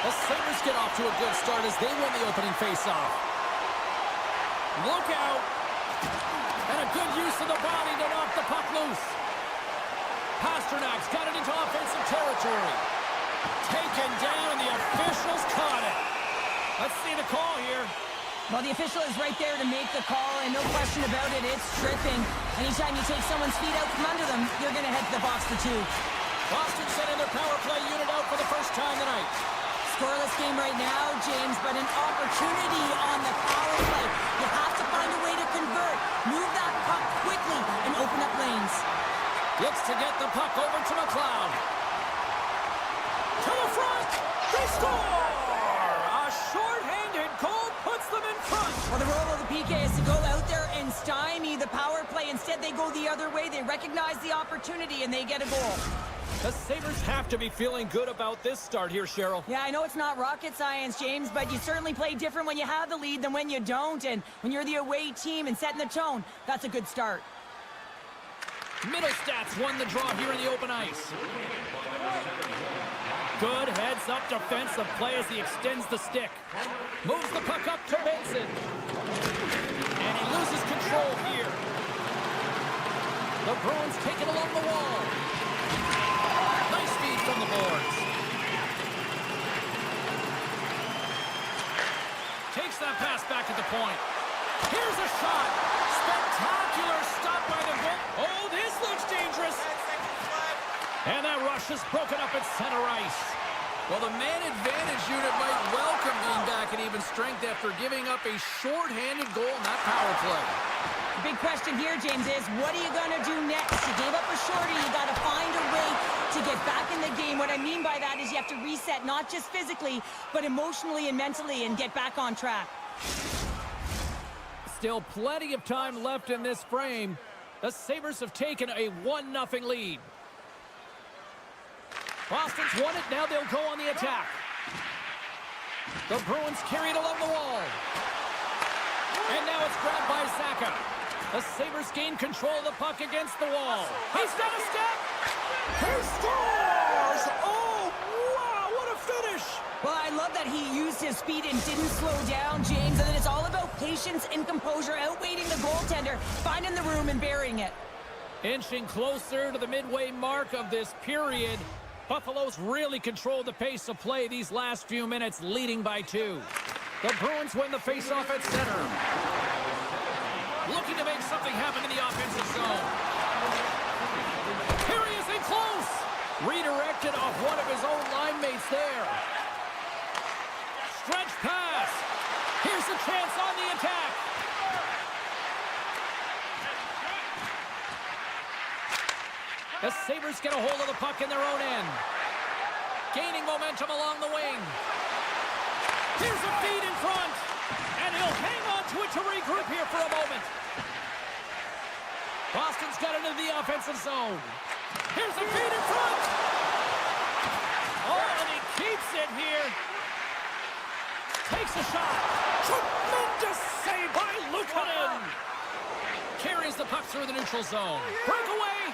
The Sabres get off to a good start as they win the opening faceoff. Look out. And a good use of the body to knock the puck loose. Pasternak's got it into offensive territory. Taken down, and the officials caught it. Let's see the call here. Well, the official is right there to make the call, and no question about it, it's tripping. Anytime you take someone's feet out from under them, you're going to head to the box for two. Boston sending their power play unit out for the first time tonight. Scoreless game right now, James, but an opportunity on the power play. You have to find a way to convert. Move that puck quickly and open up lanes. Looks to get the puck over to McLeod. To the front. They score! A short-handed goal puts them in front. Well, the role of the PK is to go out there and stymie the power play. Instead, they go the other way. They recognize the opportunity, and they get a goal. The Sabres have to be feeling good about this start here, Cheryl. Yeah, I know it's not rocket science, James, but you certainly play different when you have the lead than when you don't. And when you're the away team and setting the tone, that's a good start. Middlestats won the draw here in the open ice. Good heads-up defensive play as he extends the stick. Moves the puck up to Benson. And he loses control here. The Bruins take it along the wall. Nice feed from the boards. Takes that pass back at the point. Here's a shot. Spectacular stop by the goal. Oh, this looks dangerous. And that rush is broken up at center ice. Well, the man advantage unit might welcome being back at even strength after giving up a short-handed goal in that power play. The big question here, James, is what are you going to do next? You gave up a shorty. You got to find a way to get back in the game. What I mean by that is you have to reset, not just physically, but emotionally and mentally, and get back on track. Still plenty of time left in this frame. The Sabres have taken a 1-0 lead. Boston's won it. Now they'll go on the attack. The Bruins carry it along the wall. And now it's grabbed by Zaka. The Sabres gain control of the puck against the wall. He's got a step. He scores! Oh, wow, what a finish! Well, I love that he used his speed and didn't slow down, James. And then it's all about patience and composure, outweighing the goaltender, finding the room and burying it. Inching closer to the midway mark of this period. Buffalo's really controlled the pace of play these last few minutes, leading by 2. The Bruins win the faceoff at center. Looking to make something happen in the offensive zone. Here he is in close. Redirected off one of his own line mates there. Stretch pass. Here's a chance on the attack. The Sabres get a hold of the puck in their own end. Gaining momentum along the wing. Here's a feed in front. And he'll hang on to it to regroup here for a moment. Boston's got it into the offensive zone. Here's a feed in front. Oh, and he keeps it here. Takes a shot. Tremendous save by Luukkonen. Carries the puck through the neutral zone. Breakaway.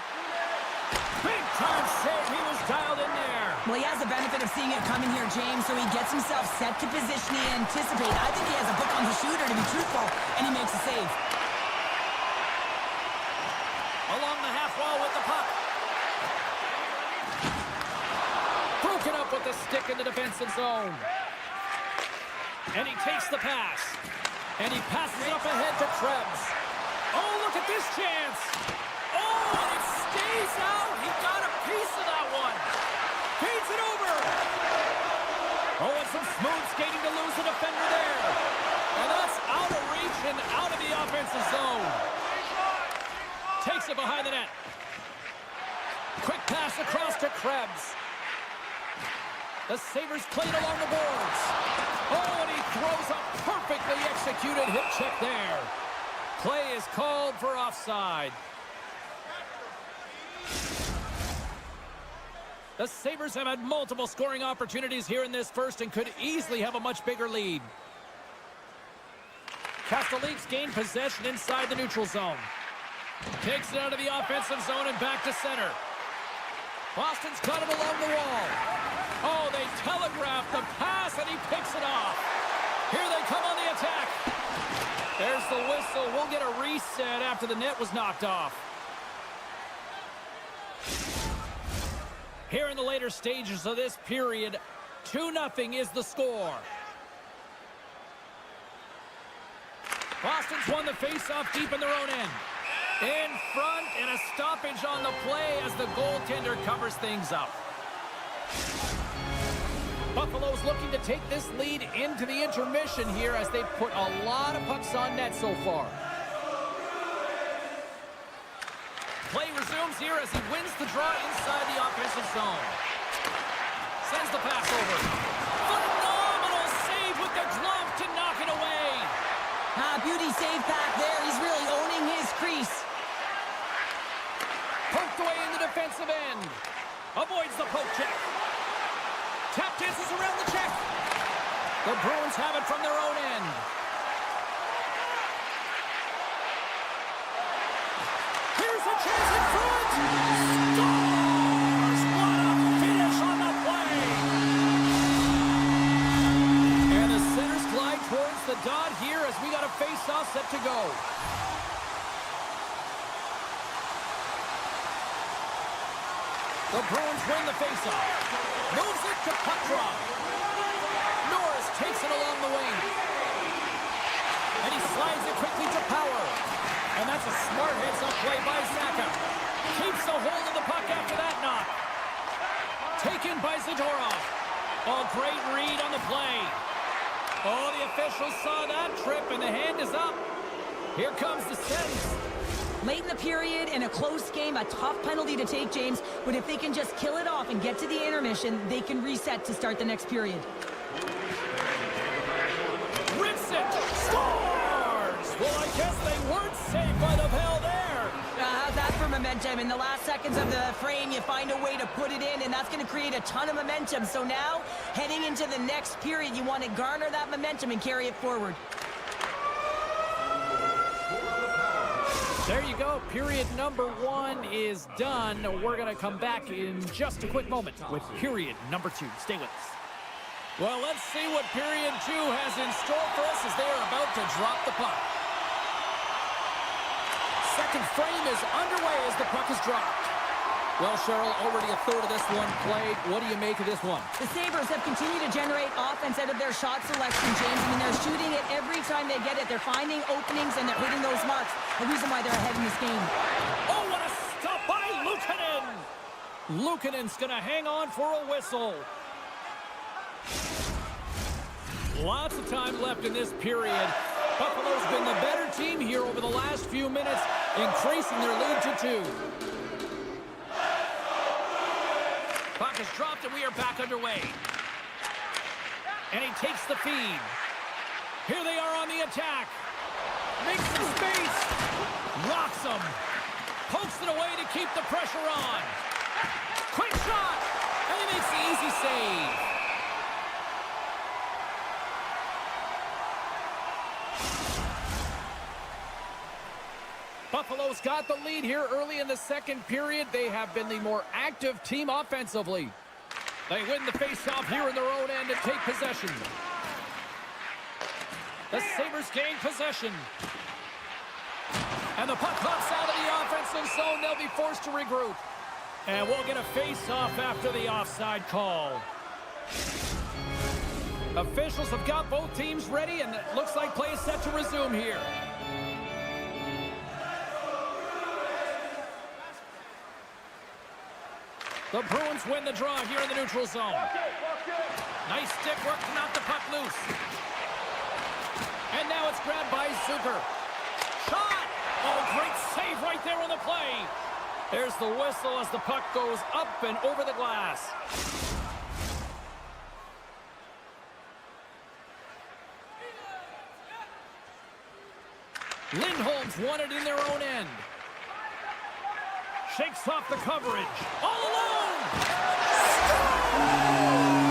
Big time save. He was dialed in there. Well, he has the benefit of seeing it coming here, James, so he gets himself set to position he anticipates. I think he has a book on the shooter, to be truthful, and he makes a save. Along the half wall with the puck. Broken up with the stick in the defensive zone. And he takes the pass. And he passes it up ahead to Krebs. Oh, look at this chance. Oh, and it stays out. He got a piece of that one. Feeds it over. Oh, and some smooth skating to lose the defender there. And that's out of reach and out of the offensive zone. Takes it behind the net. Quick pass across to Krebs. The Sabres played along the boards. Oh, and he throws a perfectly executed hip check there. Play is called for offside. The Sabres have had multiple scoring opportunities here in this first and could easily have a much bigger lead. Castellites gain possession inside the neutral zone. Takes it out of the offensive zone and back to center. Boston's got it along the wall. Oh, they telegraph the pass pass, and he picks it off. Here they come on the attack. There's the whistle. We'll get a reset after the net was knocked off. Here in the later stages of this period, 2-0 is the score. Boston's won the faceoff deep in their own end. In front, and a stoppage on the play as the goaltender covers things up. Buffalo's looking to take this lead into the intermission here as they've put a lot of pucks on net so far. Play resumes here as he wins the draw inside the offensive zone. Sends the pass over. Phenomenal save with the glove to knock it away. Beauty save back there. He's really owning his crease. Poked away in the defensive end. Avoids the poke check. Tap dances around the check. The Bruins have it from their own end. Here's a chance in front. Scores! What a finish on the play. And the centers glide towards the dot here as we got a face-off set to go. The Bruins win the faceoff. Moves it to puck drop. Norris takes it along the wing. And he slides it quickly to Power. And that's a smart heads-up play by Saka. Keeps a hold of the puck after that knock. Taken by Zadorov. Oh, great read on the play. Oh, the officials saw that trip, and the hand is up. Here comes the Sens. Late in the period, in a close game, a tough penalty to take, James. But if they can just kill it off and get to the intermission, they can reset to start the next period. Rips it! Scores! Well, I guess they weren't safe by the bell there. How's that for momentum? In the last seconds of the frame, you find a way to put it in, and that's going to create a ton of momentum. So now, heading into the next period, you want to garner that momentum and carry it forward. There you go. Period number 1 is done. We're going to come back in just a quick moment with period number 2. Stay with us. Well, let's see what period 2 has in store for us as they are about to drop the puck. Second frame is underway as the puck is dropped. Well, Cheryl, already a third of this one played. What do you make of this one? The Sabres have continued to generate offense out of their shot selection, James. I mean, they're shooting it every time they get it. They're finding openings, and they're hitting those marks. The reason why they're ahead in this game. Oh, what a stop by Luukkonen! Luukkonen's going to hang on for a whistle. Lots of time left in this period. Buffalo's been the better team here over the last few minutes, increasing their lead to 2. Puck is dropped, and we are back underway. And he takes the feed. Here they are on the attack. Makes some space. Rocks them. Pokes it away to keep the pressure on. Quick shot. And he makes the easy save. Buffalo's got the lead here early in the second period. They have been the more active team offensively. They win the faceoff here in their own end and take possession. The Sabres gain possession. And the puck pops out of the offensive zone. They'll be forced to regroup. And we'll get a faceoff after the offside call. Officials have got both teams ready, and it looks like play is set to resume here. The Bruins win the draw here in the neutral zone. Nice stick work to knock the puck loose. And now it's grabbed by Zucker. Shot! Oh, great save right there on the play. There's the whistle as the puck goes up and over the glass. Lindholm's won it in their own end. Shakes off the coverage. All alone!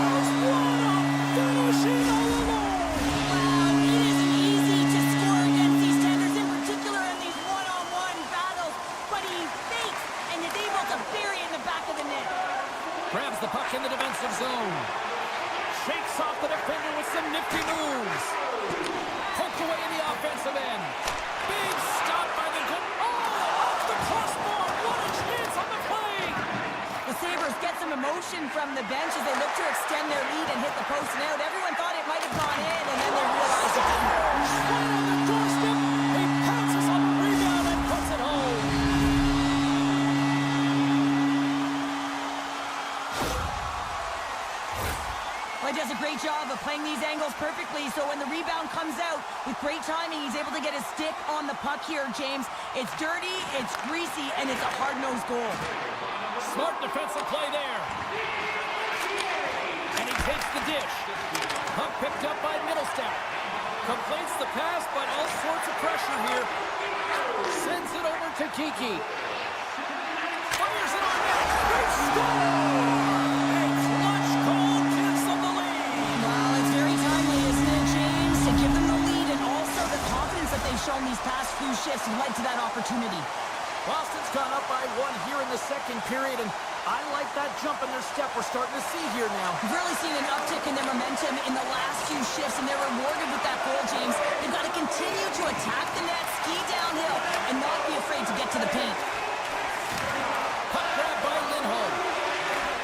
Scores! What a finishing all alone! Wow, it isn't easy to score against these tenders, in particular in these one-on-one battles. But he fakes and is able to bury it in the back of the net. Grabs the puck in the defensive zone. Shakes off the defender with some nifty moves. Poked away in the offensive end. Big stop by the goal. Oh, off the crossbar. What a chance on the play. The Sabres get some emotion from the bench as they look to extend their lead and hit the post and out. Everyone thought it might have gone in, and then they realized it didn't. Right on the doorstep. He pounces on the rebound and puts it home. Well, he does a great job of playing these angles perfectly, so when the rebound comes out, with great timing, he's able to get his stick on the puck here, James. It's dirty, it's greasy, and it's a hard-nosed goal. Smart defensive play there. And he takes the dish. Puck picked up by Middlestep. Completes the pass, but all sorts of pressure here. Sends it over to Kiki. Fires it on net. They score! A clutch goal gives them the lead. Well, it's very timely, isn't it, James? To give them the lead and also the confidence that they've shown these past few shifts led to that opportunity. Boston's gone up by 1 here in the second period, and I like that jump in their step we're starting to see here now. We've really seen an uptick in their momentum in the last few shifts, and they're rewarded with that goal, James. They've got to continue to attack the net, ski downhill, and not be afraid to get to the paint. Puck grab by Lindholm.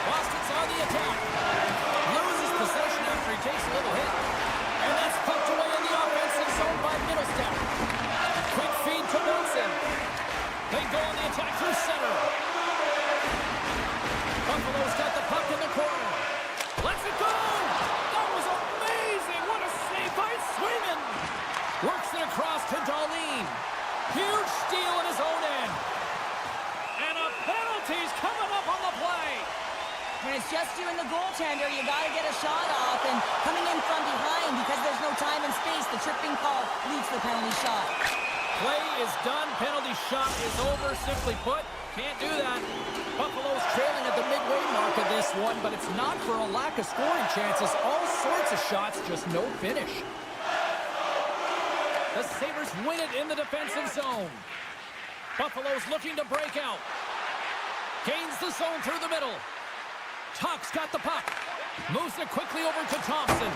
Boston's on the attack. Loses possession after he takes a little hit. And that's pucked away in the offensive zone by Middlestep. Quick feed to Wilson. They go on the attack through center. Buffalo's got the puck in the corner. Let's it go! That was amazing! What a save by Swayman! Works it across to Darlene. Huge steal in his own end. And a penalty's coming up on the play. When it's just you and the goaltender, you got to get a shot off, and coming in from behind because there's no time and space, the tripping call leads to the penalty shot. Play is done. Penalty shot is over. Simply put, can't do that. Buffalo's trailing at the midway mark of this one, but it's not for a lack of scoring chances. All sorts of shots, just no finish. The Sabres win it in the defensive zone. Buffalo's looking to break out. Gains the zone through the middle. Tuck's got the puck. Moves it quickly over to Thompson.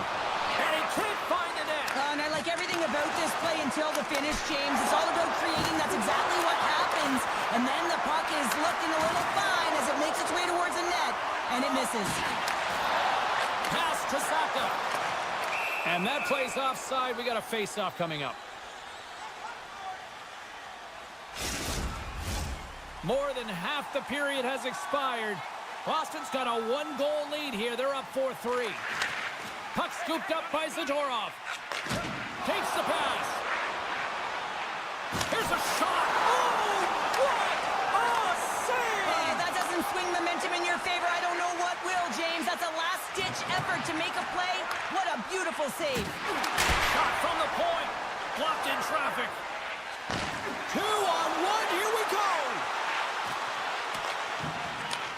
And he can't find the net. And I like everything about this play until the finish, James. It's all about creating. That's exactly what happens. And then the puck is looking a little fine as it makes its way towards the net. And it misses. Pass to Saka. And that play's offside. We got a face-off coming up. More than half the period has expired. Boston's got a 1-goal lead here. They're up 4-3. Puck scooped up by Zadorov. Takes the pass. Here's a shot. Oh, what a save! That doesn't swing momentum in your favor. I don't know what will, James. That's a last-ditch effort to make a play. What a beautiful save. Shot from the point. Blocked in traffic. 2-on-1. Here we go.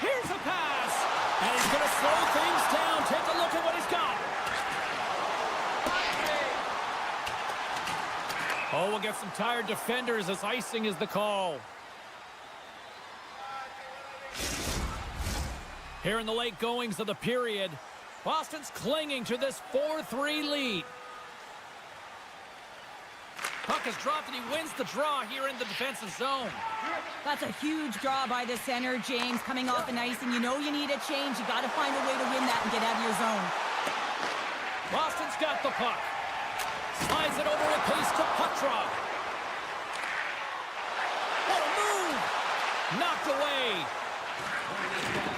Here's a pass. And he's going to slow things down. Take a look at what he's got. Oh, we'll get some tired defenders as icing is the call. Here in the late goings of the period, Boston's clinging to this 4-3 lead. Puck is dropped and he wins the draw here in the defensive zone. That's a huge draw by the center, James, coming off an ice, and you know you need a change. You got to find a way to win that and get out of your zone. Boston's got the puck. Slides it over with pace to Petrov. What a move! Knocked away.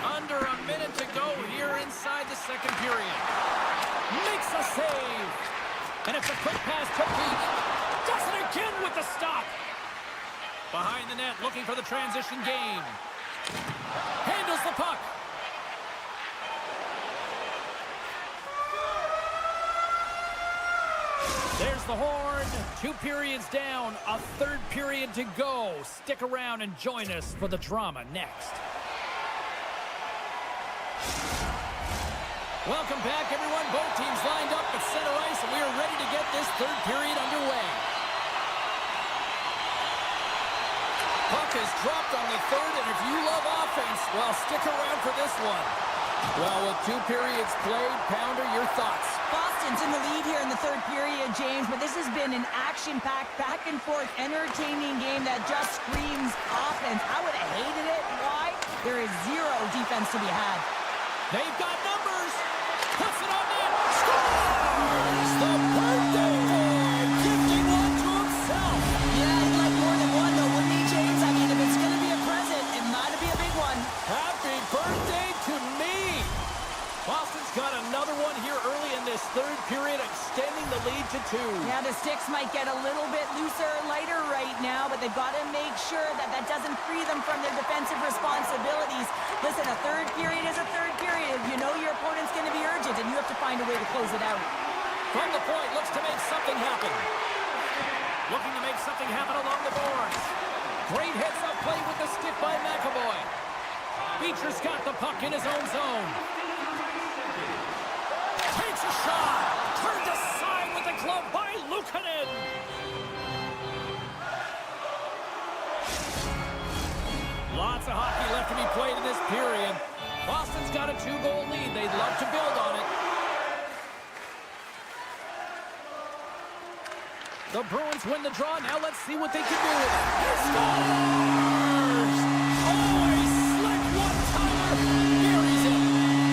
Under a minute to go here inside the second period. Makes a save. And it's a quick pass to Pete. Does it again with the stop. Behind the net, looking for the transition game. Handles the puck. There's the horn. 2 periods down, a 3rd period to go. Stick around and join us for the drama next. Welcome back, everyone. Both teams lined up at center ice, and we are ready to get this 3rd period underway. Puck is dropped on the 3rd, and if you love offense, well, stick around for this one. Well, with 2 periods played, Pounder, your thoughts? third period, James, but this has been an action-packed, back-and-forth, entertaining game that just screams offense. I would have hated it. Why? There is zero defense to be had. They've got numbers. Puts it on net. Scores! The birthday boy gifting one to himself. Yeah, he'd like more than one, though, wouldn't he, James? I mean, if it's going to be a present, it might be a big one. Happy birthday to me. Boston's got another one here early in this third period, extending the lead to 2. Yeah, the sticks might get a little bit looser, lighter right now, but they've got to make sure that that doesn't free them from their defensive responsibilities. Listen, a third period is a third period. You know your opponent's going to be urgent, and you have to find a way to close it out. From the point, looks to make something happen. Looking to make something happen along the boards. Great heads-up play with the stick by McAvoy. Beecher's got the puck in his own zone. Takes a shot. Turned aside with the glove by Luukkonen. Lots of hockey left to be played in this period. Boston's got a 2-goal lead. They'd love to build on it. The Bruins win the draw. Now let's see what they can do with it. He scores! Oh, a slick one-timer. Buries it.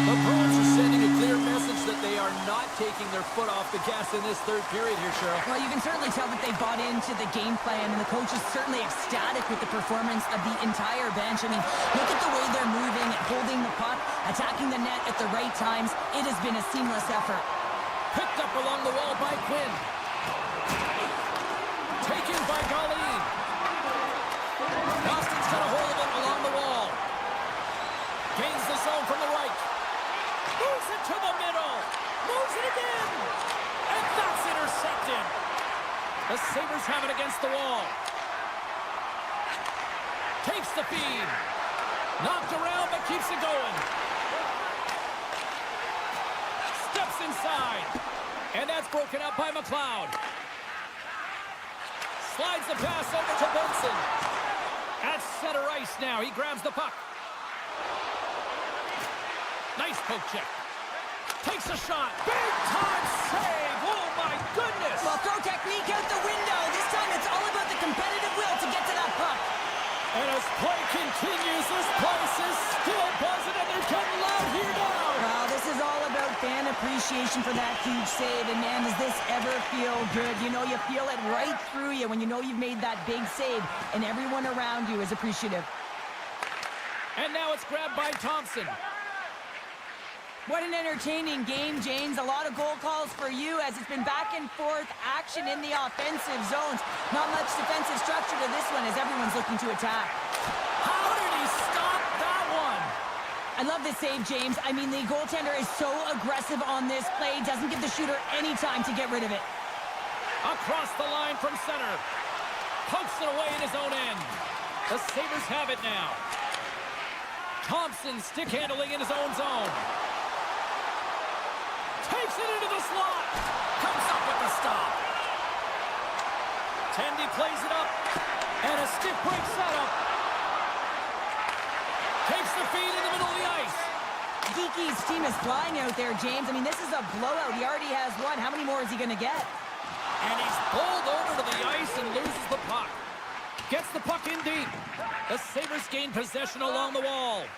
The Bruins are sending a clear message that they are not taking their foot off the gas in this third period here, Cheryl. Well, you can certainly tell that they bought into the game plan, and the coach is certainly ecstatic with the performance of the entire bench. I mean, look at the way they're moving, holding the puck, attacking the net at the right times. It has been a seamless effort. Picked up along the wall by Quinn. Taken by Galeen. Boston's got a hold of it along the wall. Gains the zone from the right. Moves it to the middle. Moves it again. And that's intercepted. The Sabres have it against the wall. Takes the feed. Knocked around but keeps it going. Steps inside. And that's broken up by McLeod. Slides the pass over to Benson. At center ice now. He grabs the puck. Nice poke check. Takes a shot. Big time save. Oh, my goodness. Well, throw technique out the window. This time it's all about the competitive will to get to that puck. And as play continues, this place is still buzzing, and they're getting loud here now. Well, this is all about fan appreciation for that huge save. And, man, does this ever feel good? You know, you feel it right through you when you know you've made that big save, and everyone around you is appreciative. And now it's grabbed by Thompson. What an entertaining game, James. A lot of goal calls for you as it's been back and forth action in the offensive zones. Not much defensive structure to this one as everyone's looking to attack. How did he stop that one? I love this save, James. I mean, the goaltender is so aggressive on this play. Doesn't give the shooter any time to get rid of it. Across the line from center. Pokes it away in his own end. The Sabres have it now. Thompson stick handling in his own zone. Takes it into the slot. Comes up with the stop. Tendy plays it up. And a stick break setup. Takes the feed in the middle of the ice. Geeky's team is flying out there, James. I mean, this is a blowout. He already has one. How many more is he going to get? And he's pulled over to the ice and loses the puck. Gets the puck in deep. The Sabres gain possession along the wall.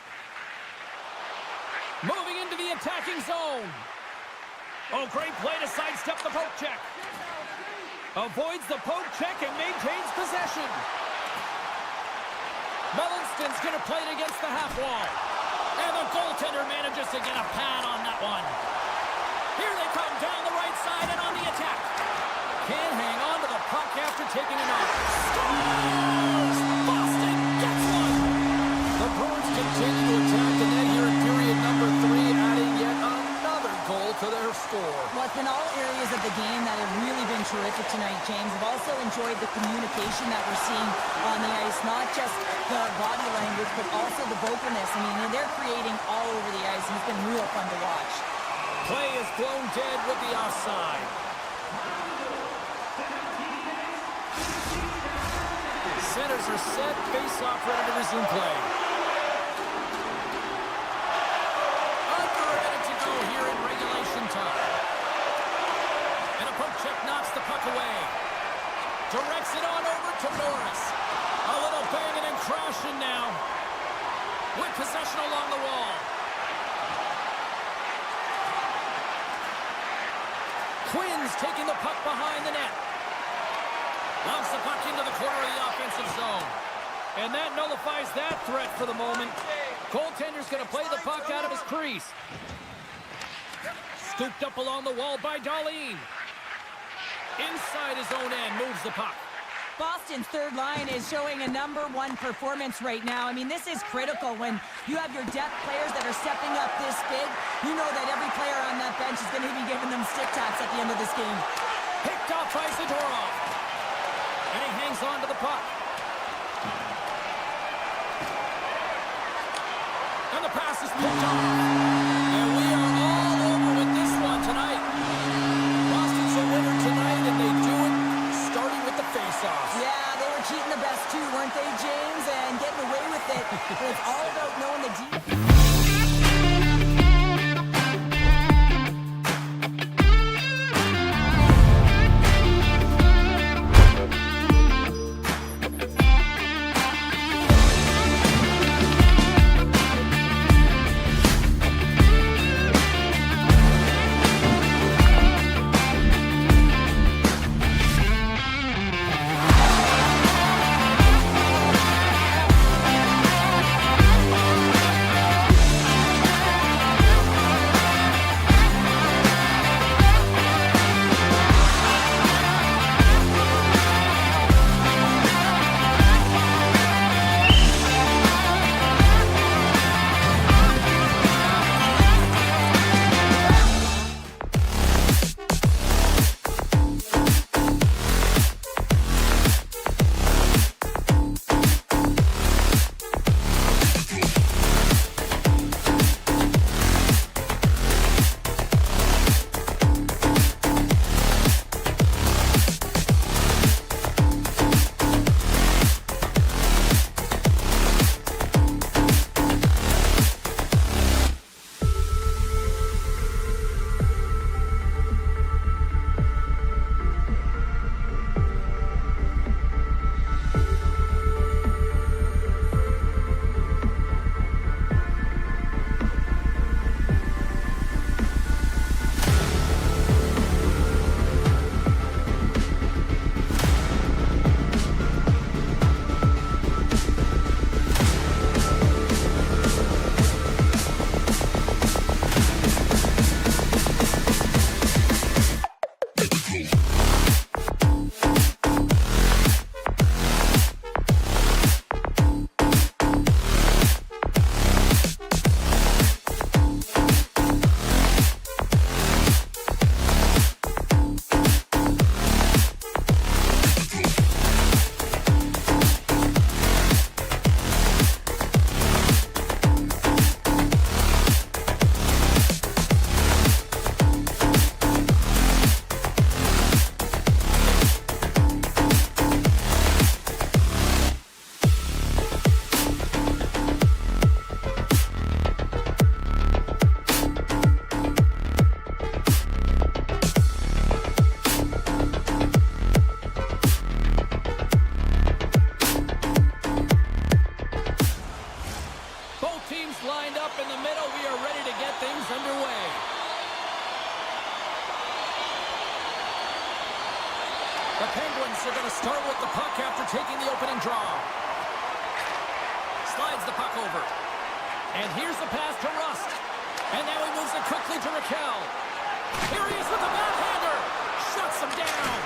Moving into the attacking zone. Oh, great play to sidestep the poke check. Avoids the poke check and maintains possession. Mellanston's going to play it against the half wall. And the goaltender manages to get a pad on that one. Here they come down the right side and on the attack. Can't hang on to the puck after taking it off. Scores! Boston gets one! The Bruins continue to attack the net here in period number 3, adding yet another goal to their score. Well, it's been all areas of the game that have really been terrific tonight, James. I've also enjoyed the communication that we're seeing on the ice, not just the body language, but also the vocalness. I mean, they're creating all over the ice, and it's been real fun to watch. Play is blown dead with the offside. Centers are set, face-off ready to resume play. Under a minute to go here in regulation time. And a poke Twins taking the puck behind the net. Launch the puck into the corner of the offensive zone. And that nullifies that threat for the moment. Goaltender's going to play the puck out of his crease. Scooped up along the wall by Darlene. Inside his own end, moves the puck. Boston's third line is showing a #1 performance right now. I mean, this is critical when you have your depth players that are stepping up this big. You know that every player on that bench is going to be giving them stick taps at the end of this game. Picked off by Zadorov. And he hangs on to the puck. And the pass is picked off. And we are all over with this one tonight. Boston's a winner tonight, and they do it starting with the face-off. Yeah, they were cheating the best too, weren't they, James? And getting away with it. But it's all about knowing the defense. The Penguins are going to start with the puck after taking the opening draw. Slides the puck over. And here's the pass to Rust. And now he moves it quickly to Raquel. Here he is with the backhander. Shuts him down.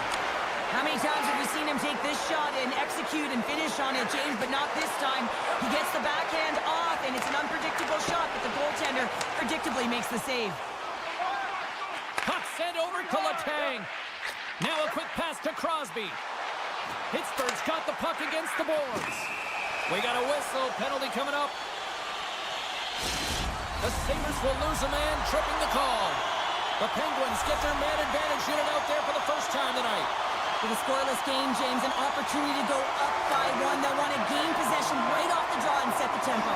How many times have we seen him take this shot and execute and finish on it, James? But not this time. He gets the backhand off, and it's an unpredictable shot, but the goaltender predictably makes the save. Puck sent over to Letang. Now a quick pass to Crosby. Pittsburgh's got the puck against the boards. We got a whistle. Penalty coming up. The Sabres will lose a man, tripping the call. The Penguins get their man advantage unit out there for the first time tonight. With a scoreless game, James, an opportunity to go up by one. They'll want to gain possession right off the draw and set the tempo.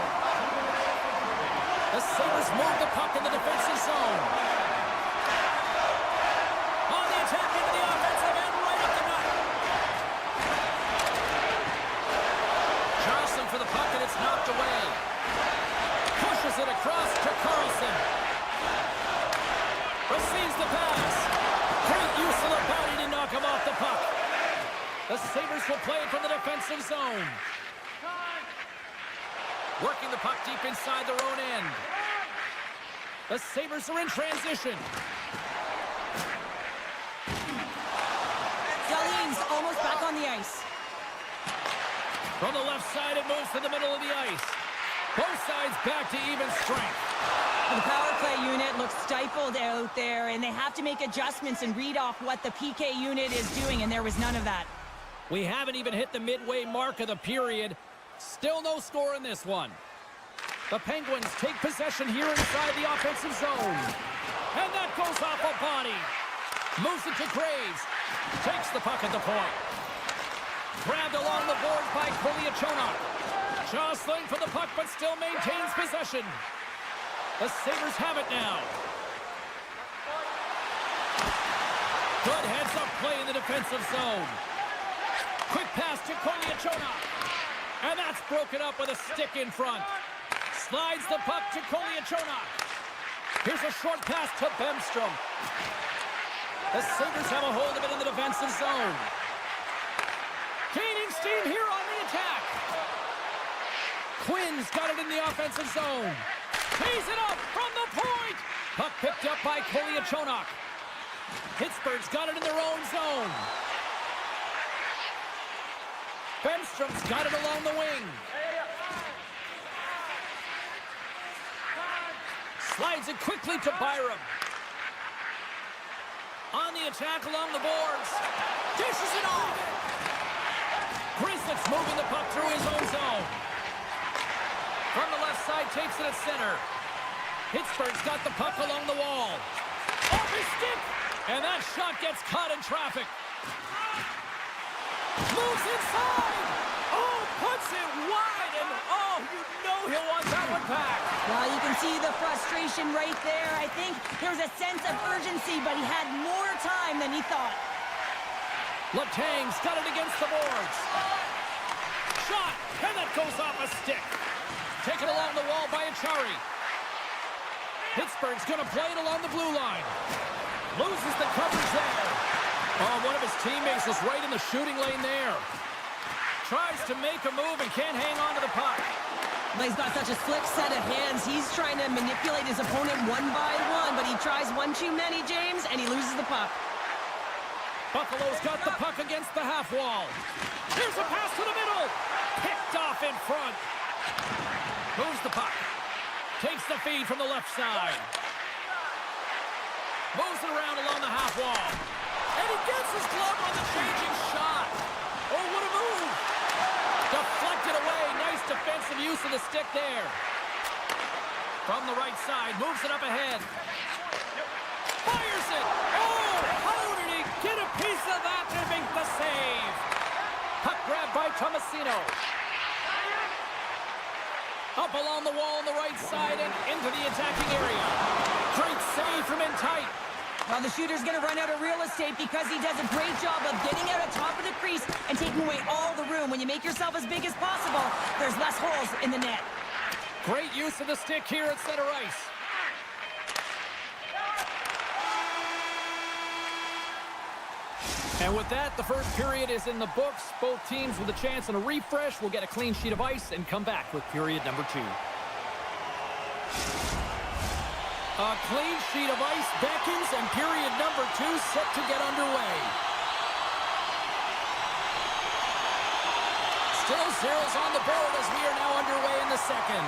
The Sabres move the puck in the defensive zone. On the attack into the offensive end, right up the net. Jostling for the puck, and it's knocked away. Pushes it across to Carlson. Receives the pass. The Sabres will play it from the defensive zone. Working the puck deep inside their own end. The Sabres are in transition. Darlene's almost back on the ice. From the left side, it moves to the middle of the ice. Both sides back to even strength. The power play unit looks stifled out there, and they have to make adjustments and read off what the PK unit is doing, and there was none of that. We haven't even hit the midway mark of the period. Still no score in this one. The Penguins take possession here inside the offensive zone. And that goes off a body. Moves it to Graves. Takes the puck at the point. Grabbed along the boards by CLA-UA. Jostling for the puck, but still maintains possession. The Sabres have it now. Good heads-up play in the defensive zone. Quick pass to CLA-UA. And that's broken up with a stick in front. Slides the puck to CLA-UA. Here's a short pass to Bemstrom. The Sabres have a hold of it in the defensive zone. Gaining steam here on the attack. Quinn's got it in the offensive zone. Tees it up from the point. Puck picked up by CLA-UA. Pittsburgh's got it in their own zone. Bemstrom's got it along the wing. Slides it quickly to Byram. On the attack along the boards. Dishes it off. Grzelcyk's moving the puck through his own zone. From the left side, takes it at center. Pittsburgh's got the puck along the wall. Off his stick. And that shot gets caught in traffic. Moves inside. Oh, puts it wide. And oh, you know he'll want that one back. Well, you can see the frustration right there. I think there was a sense of urgency, but he had more time than he thought. Letang's got it against the boards. Shot, and that goes off a stick. Taken along the wall by Achari. Pittsburgh's going to play it along the blue line. Loses the coverage there. Oh, one of his teammates is right in the shooting lane there. Tries to make a move and can't hang on to the puck. Well, he's got such a slick set of hands. He's trying to manipulate his opponent one by one, but he tries one too many, James, and he loses the puck. Buffalo's got the puck against the half wall. Here's a pass to the middle. Picked off in front. Moves the puck. Takes the feed from the left side. Moves it around along the half wall. And he gets his glove on the changing shot. Oh, what a move. Deflected away. Nice defensive use of the stick there. From the right side, moves it up ahead. Fires it. Oh, how did he get a piece of that to make the save? Puck grabbed by Tomasino. Up along the wall on the right side and into the attacking area. Great save from in tight. Well, the shooter's going to run out of real estate because he does a great job of getting out on top of the crease and taking away all the room. When you make yourself as big as possible, there's less holes in the net. Great use of the stick here at center ice. And with that, the first period is in the books. Both teams with a chance and a refresh will get a clean sheet of ice and come back with period number 2. A clean sheet of ice beckons, and period number 2 set to get underway. Still zeros on the board as we are now underway in the second.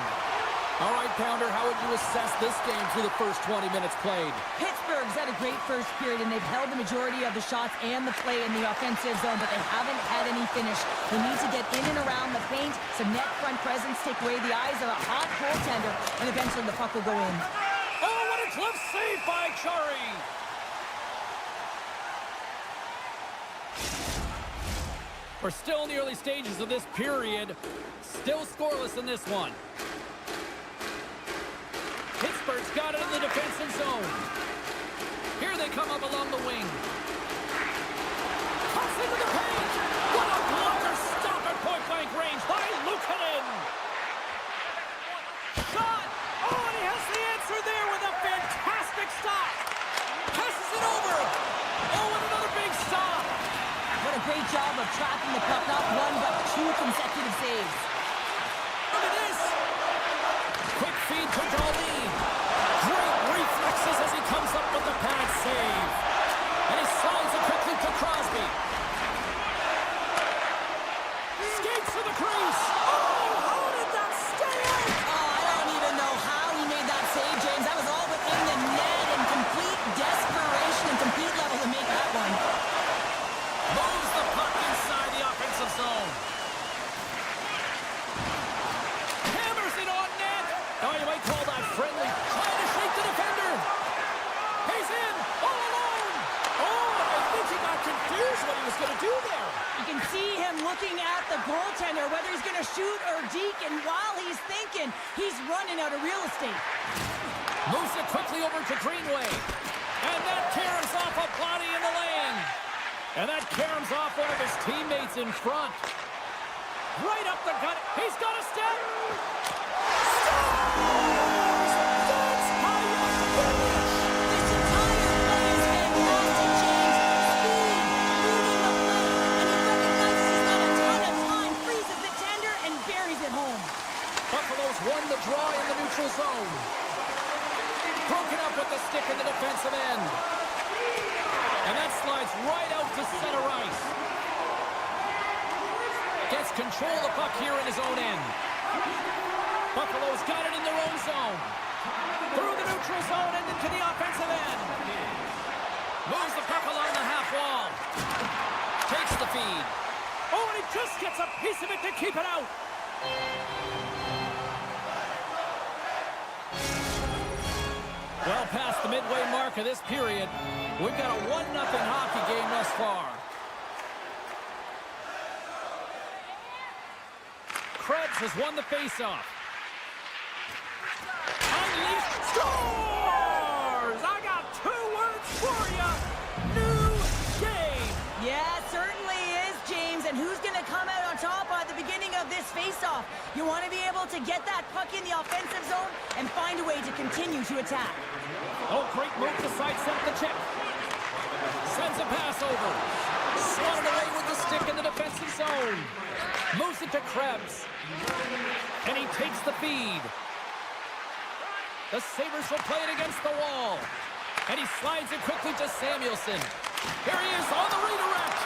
All right, Pounder, how would you assess this game through the first 20 minutes played? Pittsburgh's had a great first period, and they've held the majority of the shots and the play in the offensive zone, but they haven't had any finish. They need to get in and around the paint, some net front presence, take away the eyes of a hot goaltender, and eventually the puck will go in. Oh, what a glove save by Chari! We're still in the early stages of this period. Still scoreless in this one. Pittsburgh's got it in the defensive zone. Here they come up along the wing. Cuts into the paint. What a blocker stop at point-blank range by Luukkonen. Shot. Oh, and he has the answer there with a fantastic stop. Passes it over. Oh, and another big stop. What a great job of tracking the puck, not one but two consecutive saves. Look at this! Quick feed to Darlene. Great reflexes as he comes up with the pad save. And he slides it quickly to Crosby. Skates to the crease. Oh, how did that stay out? Oh, I don't even know how he made that save, James. That was all within the net in complete desperation and complete level to make that one. Moves the puck inside the offensive zone. Hammers it on net. Oh, you might call that friendly. Trying to shake the defender. He's in, all alone. Oh, I think he got confused what he was going to do there. You can see him looking at the goaltender, whether he's going to shoot or deke, and while he's thinking, he's running out of real estate. Moves it quickly over to Greenway. And that caroms off a body in the lane. And that caroms off one of his teammates in front. Right up the gut. He's got a step. Scores! That's how you finish. This entire play is fantastic, James. Speed, reading the play, and he recognizes he's got a ton of time, freezes the tender, and buries it home. Buffalo's won the draw in the neutral zone. Broken up with the stick in the defensive end. And that slides right out to center ice. Gets control of the puck here in his own end. Buffalo's got it in their own zone. Through the neutral zone and into the offensive end. Moves the puck along the half wall. Takes the feed. Oh, and he just gets a piece of it to keep it out. Well past the midway mark of this period, we've got a 1-0 hockey game thus far. Krebs has won the faceoff. Unleashed scores! I got 2 words for you. New game. Yeah, it certainly is, James. And who's going to come out on top at the beginning of this faceoff? You want to be able to get that puck in the offensive zone and find a way to continue to attack. Oh, great move to sidestep the check. Sends a pass over. Swatted away with the stick in the defensive zone. Moves it to Krebs. And he takes the feed. The Sabres will play it against the wall. And he slides it quickly to Samuelson. Here he is on the redirect.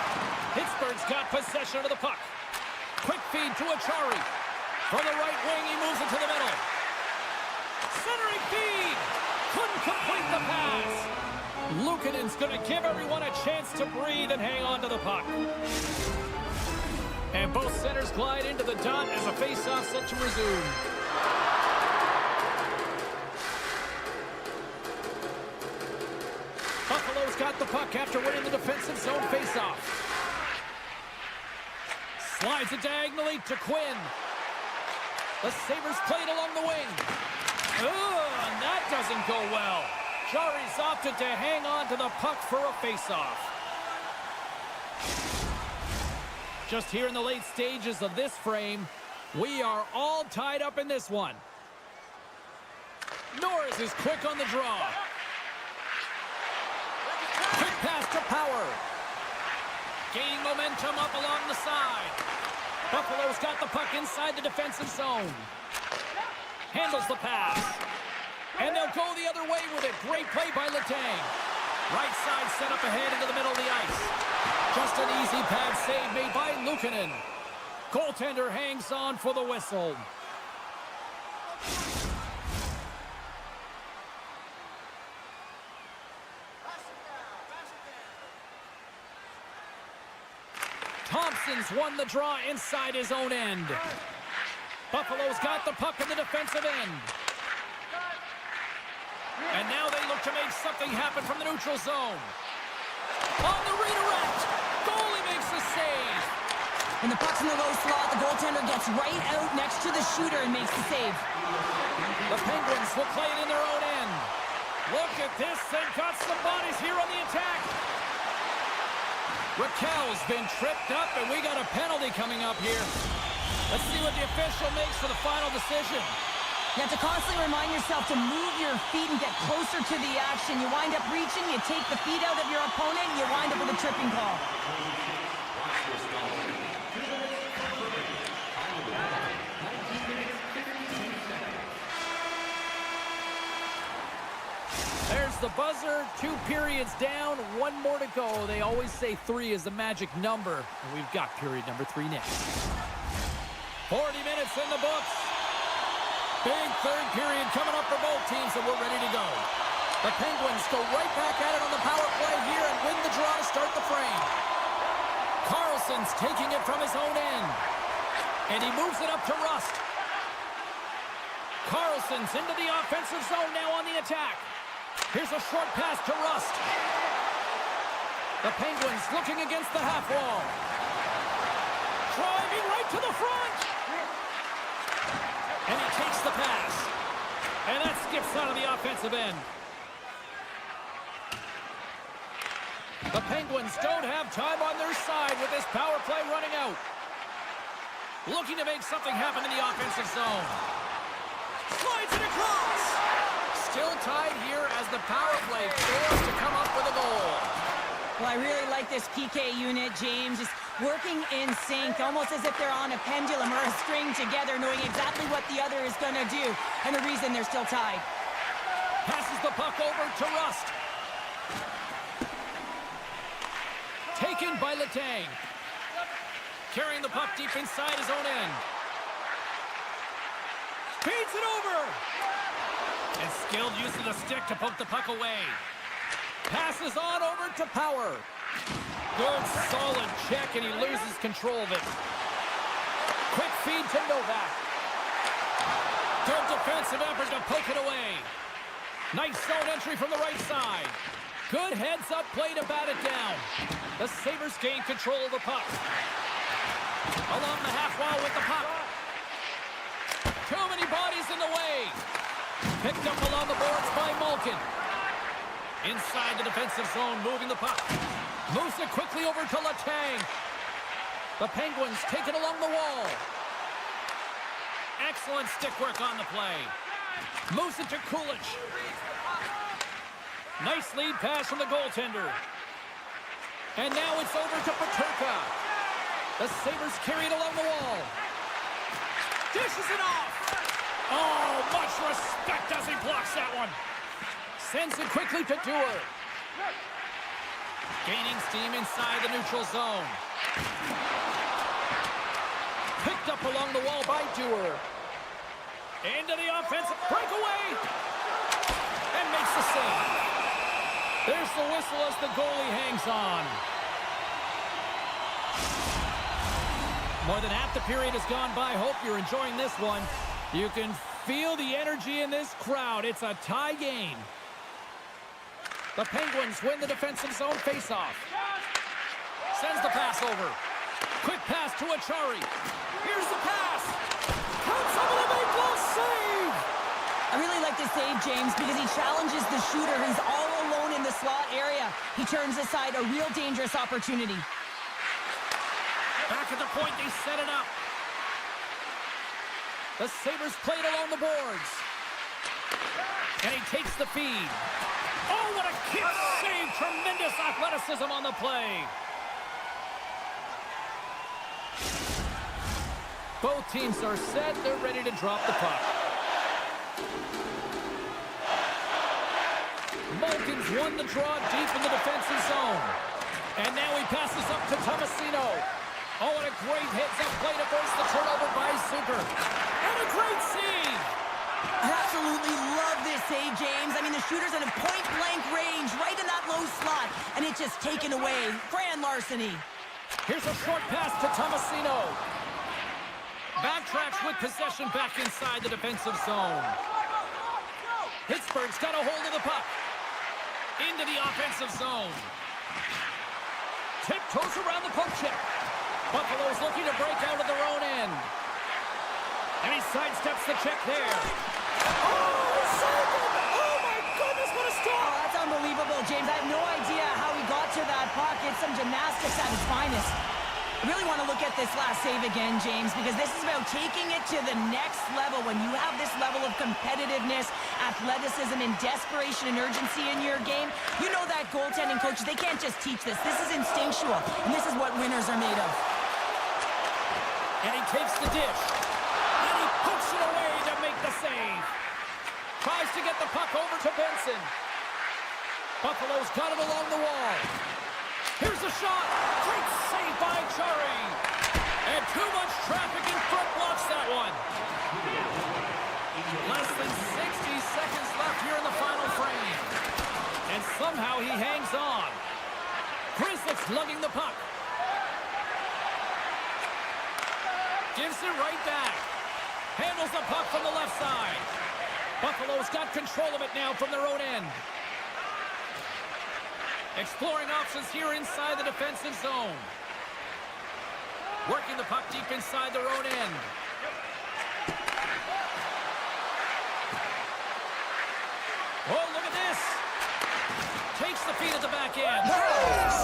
Pittsburgh's got possession of the puck. Quick feed to Achari. From the right wing, he moves it to the middle. Centering feed. Couldn't complete the pass. Luukkonen's going to give everyone a chance to breathe and hang on to the puck. And both centers glide into the dot as a face-off set to resume. Buffalo's got the puck after winning the defensive zone face-off. Slides it diagonally to Quinn. The Sabres played along the wing. And that doesn't go well. Jari's opted to hang on to the puck for a face-off. Just here in the late stages of this frame, we are all tied up in this one. Norris is quick on the draw. Quick pass to Power. Gaining momentum up along the side. Buffalo's got the puck inside the defensive zone. Handles the pass. And they'll go the other way with it. Great play by Letang. Right side set up ahead into the middle of the ice. Just an easy pad save made by Luukkonen. Goaltender hangs on for the whistle. Thompson's won the draw inside his own end. Buffalo's got the puck in the defensive end. And now they look to make something happen from the neutral zone. On the redirect. Goalie makes the save. When the puck's in the low slot, the goaltender gets right out next to the shooter and makes the save. The Penguins will play it in their own end. Look at this. They've got some bodies here on the attack. Raquel's been tripped up, and we got a penalty coming up here. Let's see what the official makes for the final decision. You have to constantly remind yourself to move your feet and get closer to the action. You wind up reaching, you take the feet out of your opponent, and you wind up with a tripping call. the buzzer. 2 periods down, 1 more to go. They always say 3 is the magic number, and we've got period number 3 next. 40 minutes in the books. Big third period coming up for both teams, and we're ready to go. The Penguins go right back at it on the power play here and win the draw to start the frame. Carlson's taking it from his own end, and he moves it up to Rust. Carlson's into the offensive zone now on the attack. Here's a short pass to Rust. The Penguins looking against the half wall. Driving right to the front. And he takes the pass. And that skips out of the offensive end. The Penguins don't have time on their side with this power play running out. Looking to make something happen in the offensive zone. Slides it across. Still tied here as the power play fails to come up with a goal. Well, I really like this PK unit, James. Just working in sync, almost as if they're on a pendulum or a string together, knowing exactly what the other is going to do, and the reason they're still tied. Passes the puck over to Rust. Taken by Letang. Carrying the puck deep inside his own end. Feeds it over. And skilled use of the stick to poke the puck away. Passes on over to Power. Good, solid check, and he loses control of it. Quick feed to Novak. Good defensive effort to poke it away. Nice zone entry from the right side. Good heads-up play to bat it down. The Sabres gain control of the puck. Along the half wall with the puck. Too many bodies in the way. Picked up along the boards by Malkin. Inside the defensive zone, moving the puck. Moves it quickly over to Letang. The Penguins take it along the wall. Excellent stick work on the play. Moves it to Kulich. Nice lead pass from the goaltender. And now it's over to Peterka. The Sabres carry it along the wall. Dishes it off. Oh, much respect as he blocks that one. Sends it quickly to Dewar. Gaining steam inside the neutral zone. Picked up along the wall by Dewar. Into the offensive breakaway. And makes the save. There's the whistle as the goalie hangs on. More than half the period has gone by. Hope you're enjoying this one. You can feel the energy in this crowd. It's a tie game. The Penguins win the defensive zone faceoff. Sends the pass over. Quick pass to Achari. Here's the pass. Comes up with a big blow save. I really like this save, James, because he challenges the shooter who's all alone in the slot area. He turns aside a real dangerous opportunity. Back at the point, they set it up. The Sabres played along the boards. And he takes the feed. Oh, what a kick save. Tremendous athleticism on the play. Both teams are set. They're ready to drop the puck. Malkin's won the draw deep in the defensive zone. And now he passes up to Tomasino. Oh, and a great heads-up play to force the turnover by Super. And a great save. I absolutely love this save, James. I mean, the shooter's in a point-blank range right in that low slot, and it's just taken away. Fran larceny. Here's a short pass to Tomasino. Backtracks with possession back inside the defensive zone. Pittsburgh's got a hold of the puck. Into the offensive zone. Tiptoes around the poke check. Buffalo's looking to break out of their own end. And he sidesteps the check there. Oh, saved it! Oh, my goodness, what a stop! Oh, that's unbelievable, James. I have no idea how he got to that puck. It's some gymnastics at its finest. I really want to look at this last save again, James, because this is about taking it to the next level. When you have this level of competitiveness, athleticism, and desperation and urgency in your game, you know that goaltending coaches, they can't just teach this. This is instinctual, and this is what winners are made of. And he takes the dish. And he puts it away to make the save. Tries to get the puck over to Benson. Buffalo's got it along the wall. Here's the shot. Great save by Chari. And too much traffic in front blocks that one. Less than 60 seconds left here in the final frame. And somehow he hangs on. Grizzlies lugging the puck. Gives it right back. Handles the puck from the left side. Buffalo's got control of it now from their own end. Exploring options here inside the defensive zone. Working the puck deep inside their own end. Oh, look at this. Takes the feed at the back end.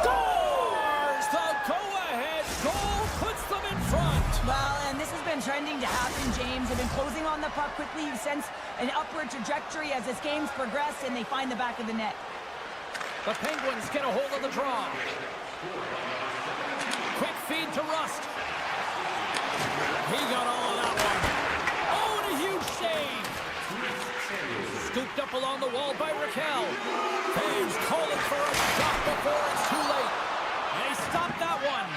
Scores! The go-ahead goal puts them in front. Well, and this has been trending to happen, James. They've been closing on the puck quickly. You sense an upward trajectory as this game's progressed, and they find the back of the net. The Penguins get a hold of the draw. Quick feed to Rust. He got all of that one. Oh, and a huge save. Scooped up along the wall by Raquel. Fans calling for a shot before it's too late. And he stopped that one.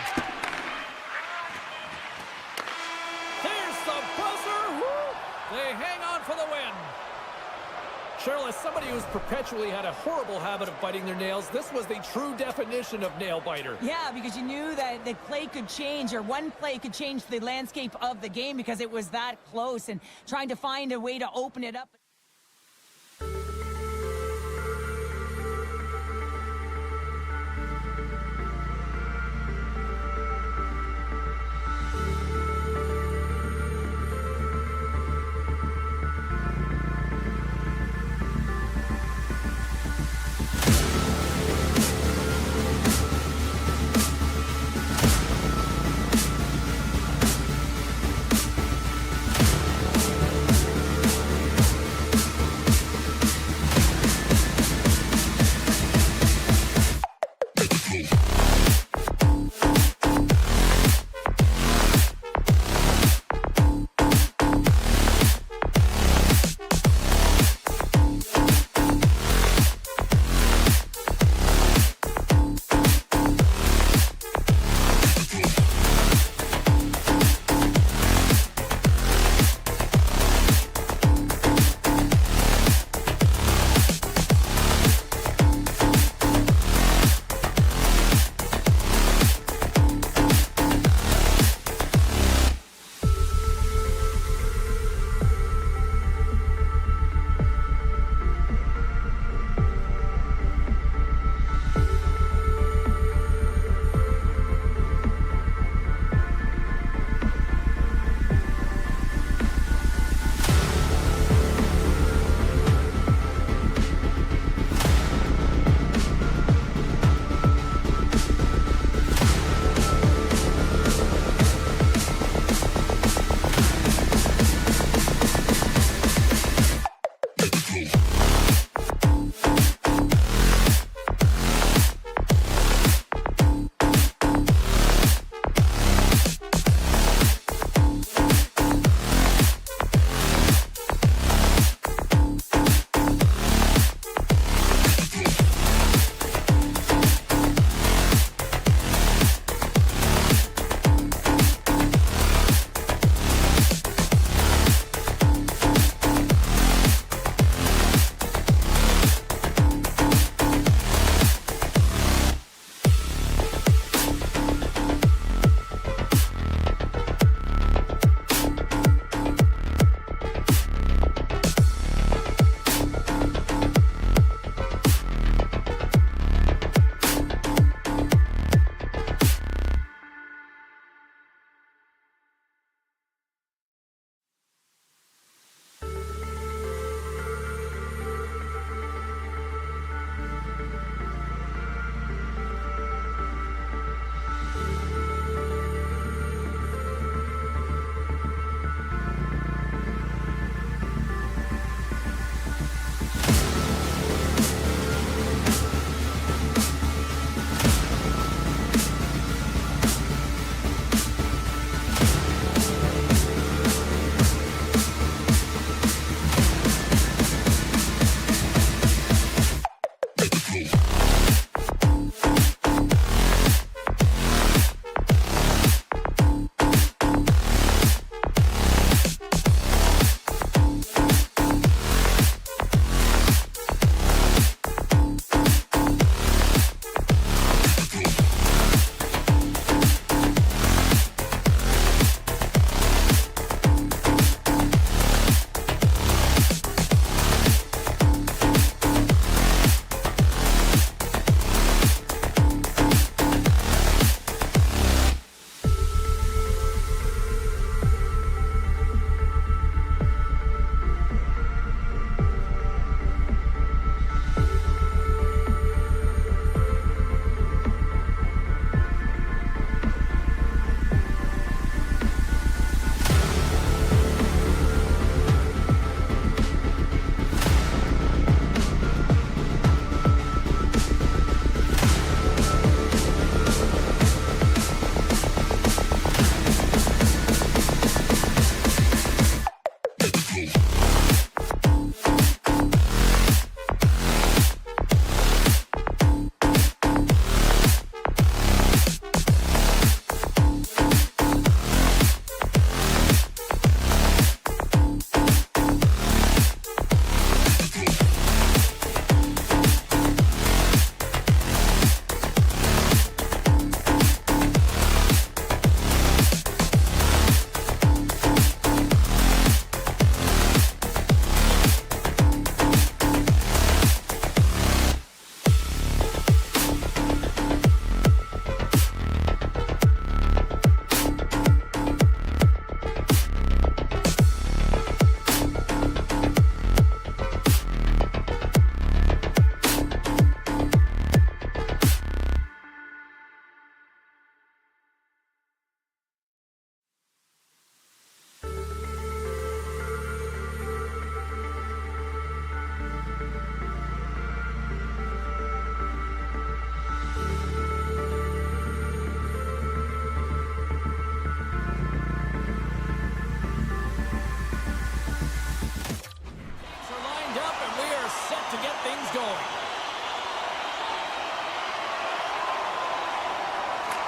There's the buzzer. Woo! They hang on for the win. Cheryl, as somebody who's perpetually had a horrible habit of biting their nails, this was the true definition of nail biter. Yeah, because you knew that the play could change, or one play could change the landscape of the game because it was that close, and trying to find a way to open it up.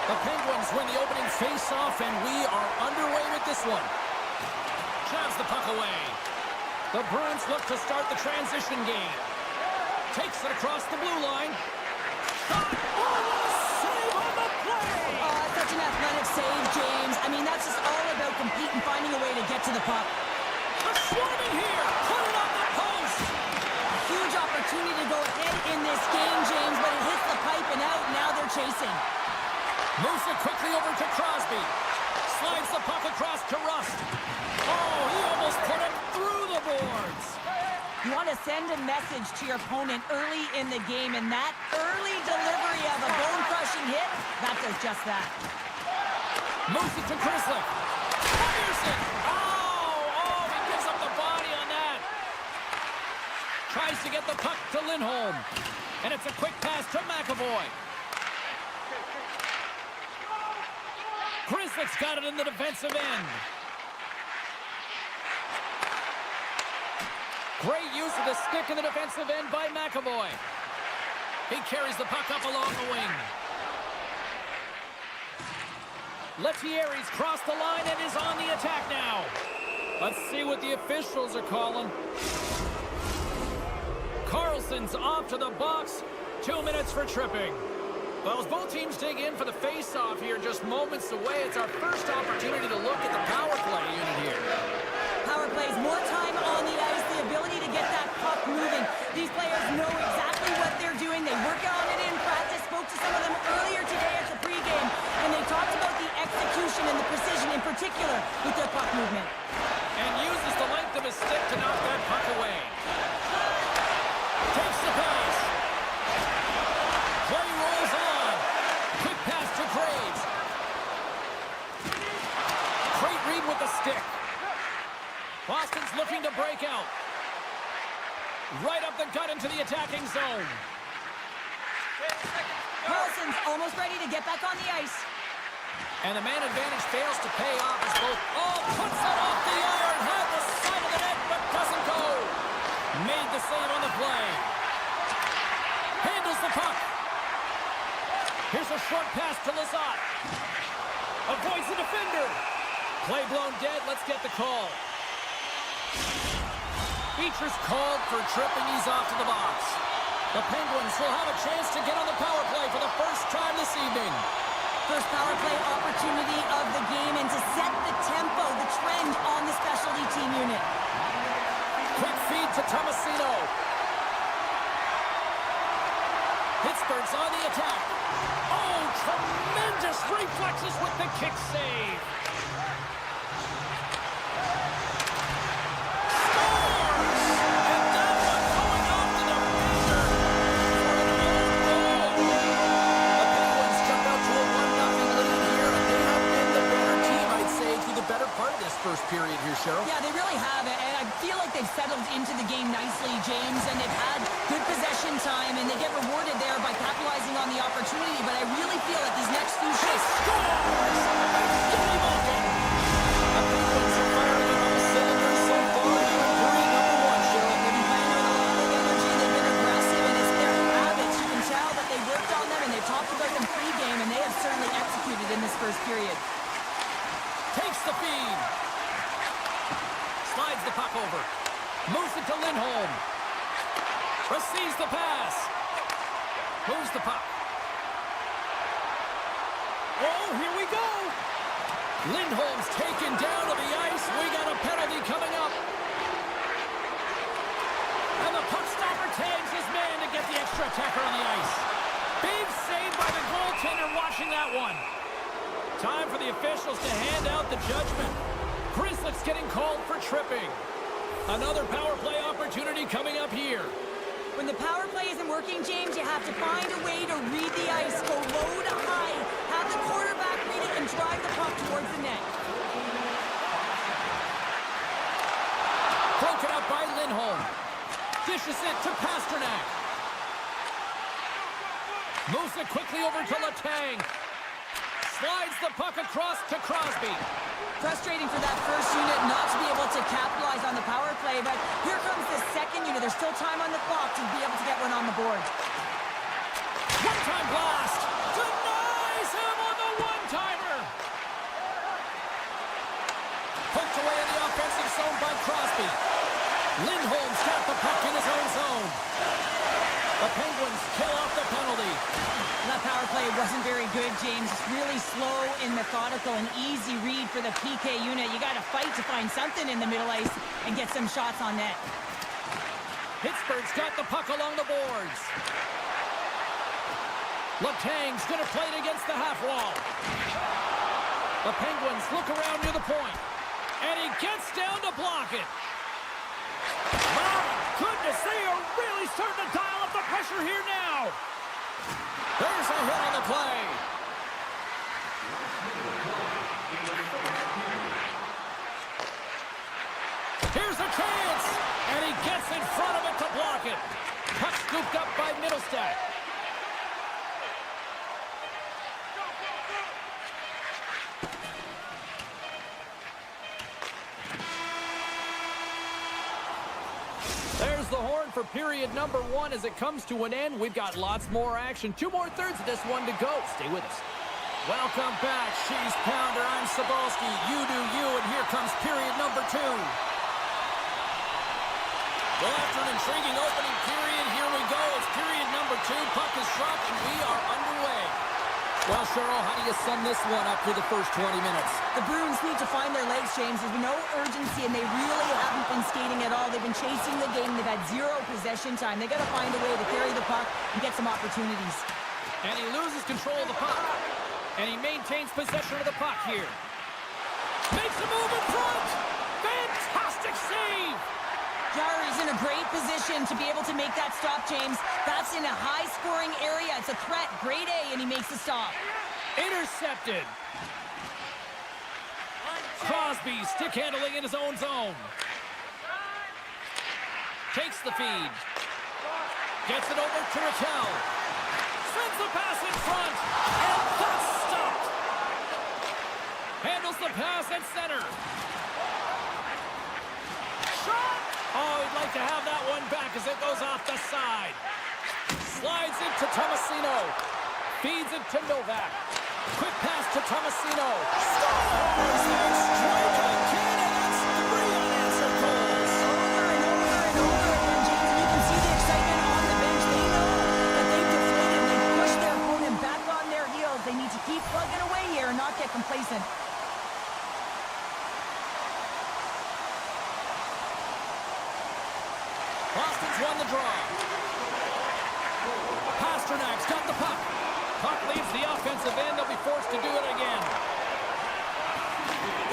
The Penguins win the opening face-off, and we are underway with this one. Jabs the puck away. The Bruins look to start the transition game. Takes it across the blue line. Shot! Oh, save on the play! Such an athletic save, James. I mean, that's just all about competing, finding a way to get to the puck. A swarming here! Put it on the post! Huge opportunity to go ahead in this game, James, but it hits the pipe and out. Now they're chasing. Moves it quickly over to Crosby. Slides the puck across to Rust. Oh, he almost put it through the boards. You want to send a message to your opponent early in the game, and that early delivery of a bone-crushing hit, that does just that. Moves it to Grizzly. Fires it. Oh, he gives up the body on that. Tries to get the puck to Lindholm. And it's a quick pass to McAvoy. Grizzly's got it in the defensive end. Great use of the stick in the defensive end by McAvoy. He carries the puck up along the wing. Lettieri's crossed the line and is on the attack now. Let's see what the officials are calling. Carlson's off to the box. 2 minutes for tripping. Well, as both teams dig in for the face-off here, just moments away, it's our first opportunity to look at the power play unit here. Power plays, more time on the ice, the ability to get that puck moving. These players know exactly what they're doing. They work on it in practice. Spoke to some of them earlier today at the pregame, and they talked about the execution and the precision in particular with their puck movement. And uses the length of his stick to knock that puck away. Takes the pass. Play rolls on. Quick pass to Graves. Great read with the stick. Boston's looking to break out. Right up the gut into the attacking zone. Carlson's almost ready to get back on the ice. And the man advantage fails to pay off as both. Oh, puts it off the iron. Had the side of the net, but doesn't go. Made the save on the play. Handles the puck. Here's a short pass to Lazat. Avoids the defender. Play blown dead. Let's get the call. Beecher's called for tripping. He's off to the box. The Penguins will have a chance to get on the power play for the first time this evening. First power play opportunity of the game, and to set the tempo, the trend on the specialty team unit. Quick feed to Tomasino. Pittsburgh's on the attack. Oh, tremendous reflexes with the kick save. First period here, Cheryl. Yeah, they really have it, and I feel like they've settled into the game nicely, James, and they've had good possession time, and they get rewarded there by capitalizing on the opportunity, but I really feel that these next few shots... Scores! Jimmy Malkin! The Penguins are firing on all cylinders so far. You agree, number one, Cheryl. They've been playing with a lot of energy, they've been aggressive, and it's their habits. You can tell that they worked on them, and they talked about them pre-game, and they have certainly executed in this first period. Takes the feed. Slides the puck over. Moves it to Lindholm. Receives the pass. Moves the puck. Oh, here we go. Lindholm's taken down to the ice. We got a penalty coming up. And the puck stopper tags his man to get the extra attacker on the ice. Big save by the goaltender watching that one. Time for the officials to hand out the judgment. Grizzlick's getting called for tripping. Another power play opportunity coming up here. When the power play isn't working, James, you have to find a way to read the ice, go low to high, have the quarterback read it, and drive the puck towards the net. Broken up by Lindholm. Dishes it to Pasternak. Moves it quickly over to Letang. Slides the puck across to Crosby. Frustrating for that first unit not to be able to capitalize on the power play, but here comes the second unit. There's still time on the clock to be able to get one on the board. One-time blast. Denies him on the play wasn't very good, James. It's really slow and methodical, and easy read for the PK unit. You got to fight to find something in the middle ice and get some shots on net. Pittsburgh's got the puck along the boards. Letang's going to play it against the half wall. The Penguins look around near the point. And he gets down to block it. My goodness, they are really starting to dial up the pressure here now. There's a hit on the play. Here's a chance. And he gets in front of it to block it. Puck scooped up by Middlestat. There's the horn for period number 1 as it comes to an end. We've got lots more action. 2 more thirds of this one to go. Stay with us. Welcome back, Cheese Pounder. I'm Sabalski. You do you, and here comes period number 2. Well, after an intriguing opening period, here we go. It's period number 2. Puck is dropped, and we are underway. Well, Cheryl, how do you sum this one up through the first 20 minutes? The Bruins need to find their legs, James. There's been no urgency, and they really haven't been skating at all. They've been chasing the game. They've had 0 possession time. They've got to find a way to carry the puck and get some opportunities. And he loses control of the puck. And he maintains possession of the puck here. Makes a move in front. Fantastic save. Jarry's in a great position to be able to make that stop, James. That's in a high-scoring area. It's a threat. Grade A, and he makes the stop. Intercepted. Crosby stick handling in his own zone. Takes the feed. Gets it over to Raquel. Sends the pass in front. And that's stopped. Handles the pass at center. Shot! Oh, he'd like to have that one back as it goes off the side. Slides it to Tomasino. Feeds it to Novak. Quick pass to Tomasino. Scores! Strike again, and that's 3 unanswered goals. Over and over and over again, James. And you can see the excitement on the bench. They know that they've deflated. They've pushed their opponent back on their heels. They need to keep plugging away here and not get complacent. Boston's won the draw. Pasternak's got the puck. Puck leaves the offensive end. They'll be forced to do it again.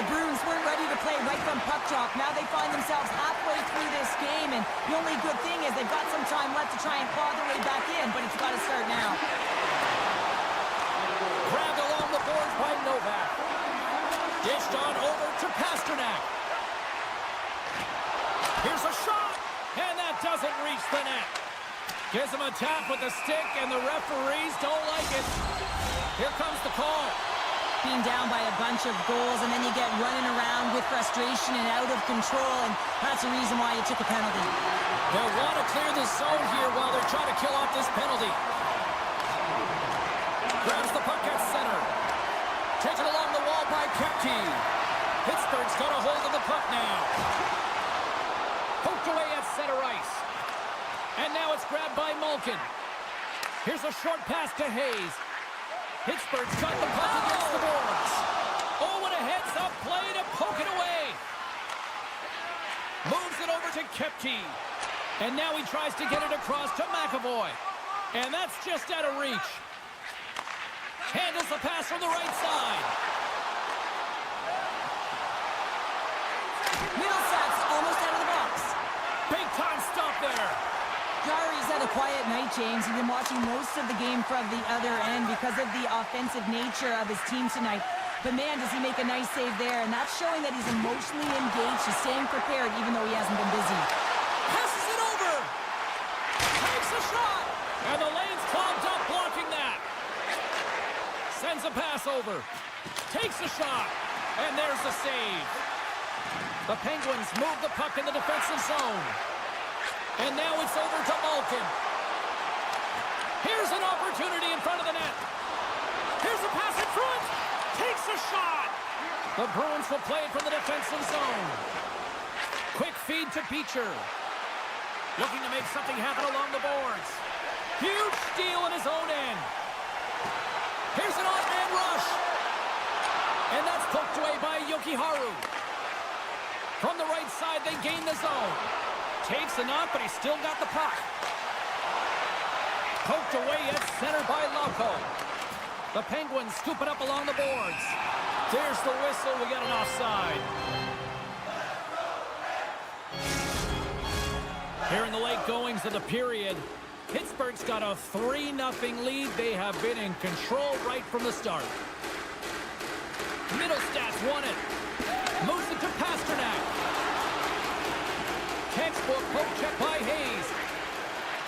The Bruins weren't ready to play right from puck drop. Now they find themselves halfway through this game, and the only good thing is they've got some time left to try and claw their way back in, but it's got to start now. Grabbed along the boards by Novak. Dished on over to Pasternak. Here's a shot. And that doesn't reach the net. Gives him a tap with the stick, and the referees don't like it. Here comes the call. Being down by a bunch of goals, and then you get running around with frustration and out of control, and that's the reason why you took a penalty. They'll want to clear the zone here while they're trying to kill off this penalty. Grabs the puck at center. Taken along the wall by Kepke. Pittsburgh's got a hold of the puck now. Poked away at center ice. And now it's grabbed by Malkin. Here's a short pass to Hayes. Pittsburgh's got the puck against the boards. Oh, what a heads-up play to poke it away. Moves it over to Kepke. And now he tries to get it across to McAvoy. And that's just out of reach. Handles the pass from the right side. Middlesex almost out of the box. Big time stop there. Jarry's had a quiet night, James. He's been watching most of the game from the other end because of the offensive nature of his team tonight. But man, does he make a nice save there, and that's showing that he's emotionally engaged. He's staying prepared even though he hasn't been busy. Passes it over. Takes a shot. And the lane's clogged up blocking that. Sends a pass over. Takes a shot. And there's the save. The Penguins move the puck in the defensive zone. And now it's over to Malkin. Here's an opportunity in front of the net. Here's a pass in front. Takes a shot. The Bruins will play it from the defensive zone. Quick feed to Beecher. Looking to make something happen along the boards. Huge steal in his own end. Yokiharu. From the right side, they gain the zone. Takes a knock, but he's still got the puck. Poked away at center by Lauko. The Penguins scoop it up along the boards. There's the whistle. We got an offside. Here in the late goings of the period, Pittsburgh's got a 3-0 lead. They have been in control right from the start. Middlestats won it. Moves it to Pasternak. Textbook poke check by Hayes.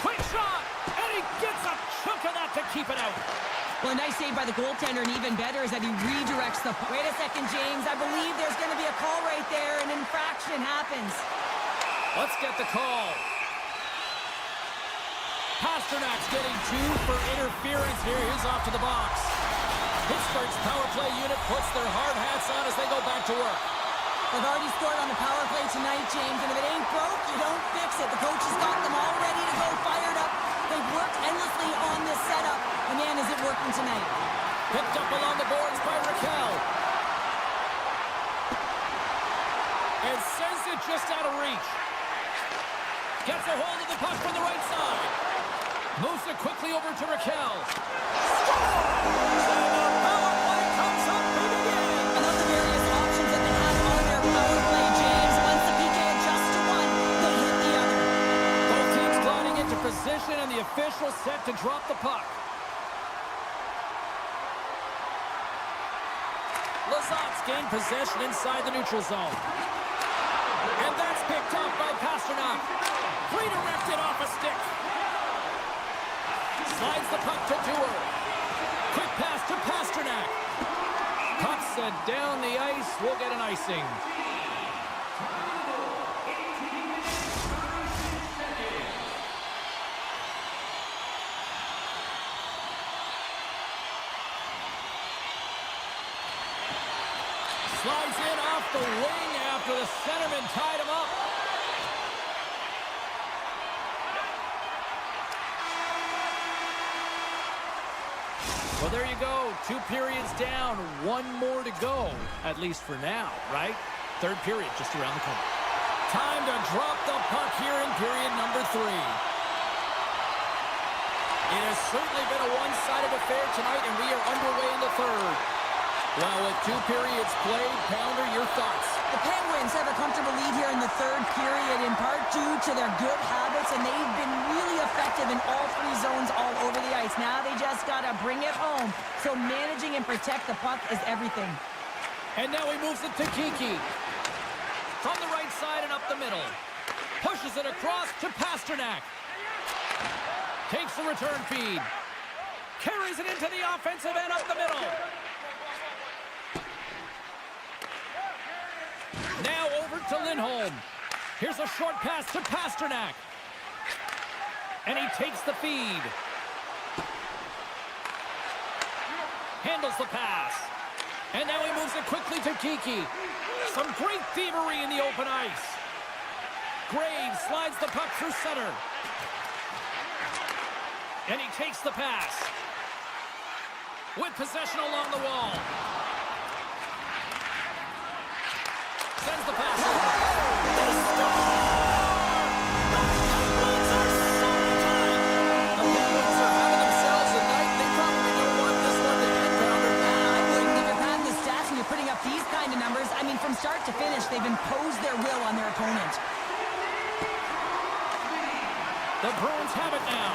Quick shot! And he gets a chunk of that to keep it out. Well, a nice save by the goaltender, and even better is that he redirects the puck. Wait a second, James. I believe there's going to be a call right there. An infraction happens. Let's get the call. Pasternak's getting 2 for interference here. He's off to the box. Pittsburgh's power play unit puts their hard hats on as they go back to work. They've already scored on the power play tonight, James, and if it ain't broke, you don't fix it. The coach has got them all ready to go, fired up. They've worked endlessly on this setup, and man, is it working tonight. Picked up along the boards by Raquel. And sends it just out of reach. Gets a hold of the puck from the right side. Moves it quickly over to Raquel. And the power play comes up big again. And of the various options that they have on their power play, James, once the PK adjusts to one, they hit the other. Both teams gliding into position, and the official set to drop the puck. Lazat's gained possession inside the neutral zone. And that's picked up by Pasternak. Redirected off a stick. Slides the puck to Dewar. Quick pass to Pasternak. Puck sent down the ice. We'll get an icing. Slides in off the wing after the centerman tied him up. Well, there you go. 2 periods down, 1 more to go, at least for now, right? Third period just around the corner. Time to drop the puck here in period number 3. It has certainly been a one-sided affair tonight, and we are underway in the third. Well, with 2 periods played, Pounder, your thoughts? The Penguins have a comfortable lead here in the third period, in part due to their good habits, and they've been really effective in all 3 zones all over the ice. Now they just got to bring it home. So managing and protect the puck is everything. And now he moves it to Kiki. From the right side and up the middle. Pushes it across to Pasternak. Takes the return feed. Carries it into the offensive end up the middle. Now over to Lindholm. Here's a short pass to Pasternak. And he takes the feed. Handles the pass. And now he moves it quickly to Kiki. Some great thievery in the open ice. Graves slides the puck through center. And he takes the pass. With possession along the wall. Sends the pass over. They score! The Penguins are so tight. The Penguins are having themselves a night. They probably don't want this one to end, Pounder. I wouldn't if you're having the stats and you're putting up these kind of numbers. I mean, from start to finish, they've imposed their will on their opponent. The Bruins have it now.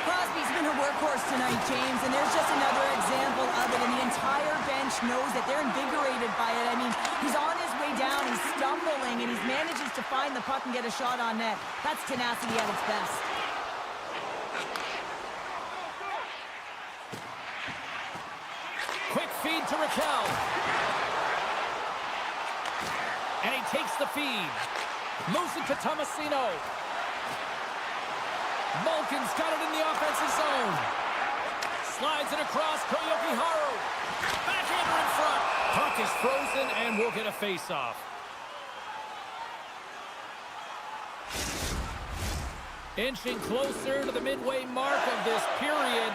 Crosby's been a workhorse tonight, James, and there's just another example of it, and the entire bench knows that they're invigorated by it. I mean, he's on his way down, he's stumbling, and he manages to find the puck and get a shot on net. That's tenacity at its best. Quick feed to Raquel. And he takes the feed. Moves it to Tomasino. Malkin's got it in the offensive zone. Slides it across to Yokiharu. Backhander in front. Puck is frozen, and we'll get a face-off. Inching closer to the midway mark of this period.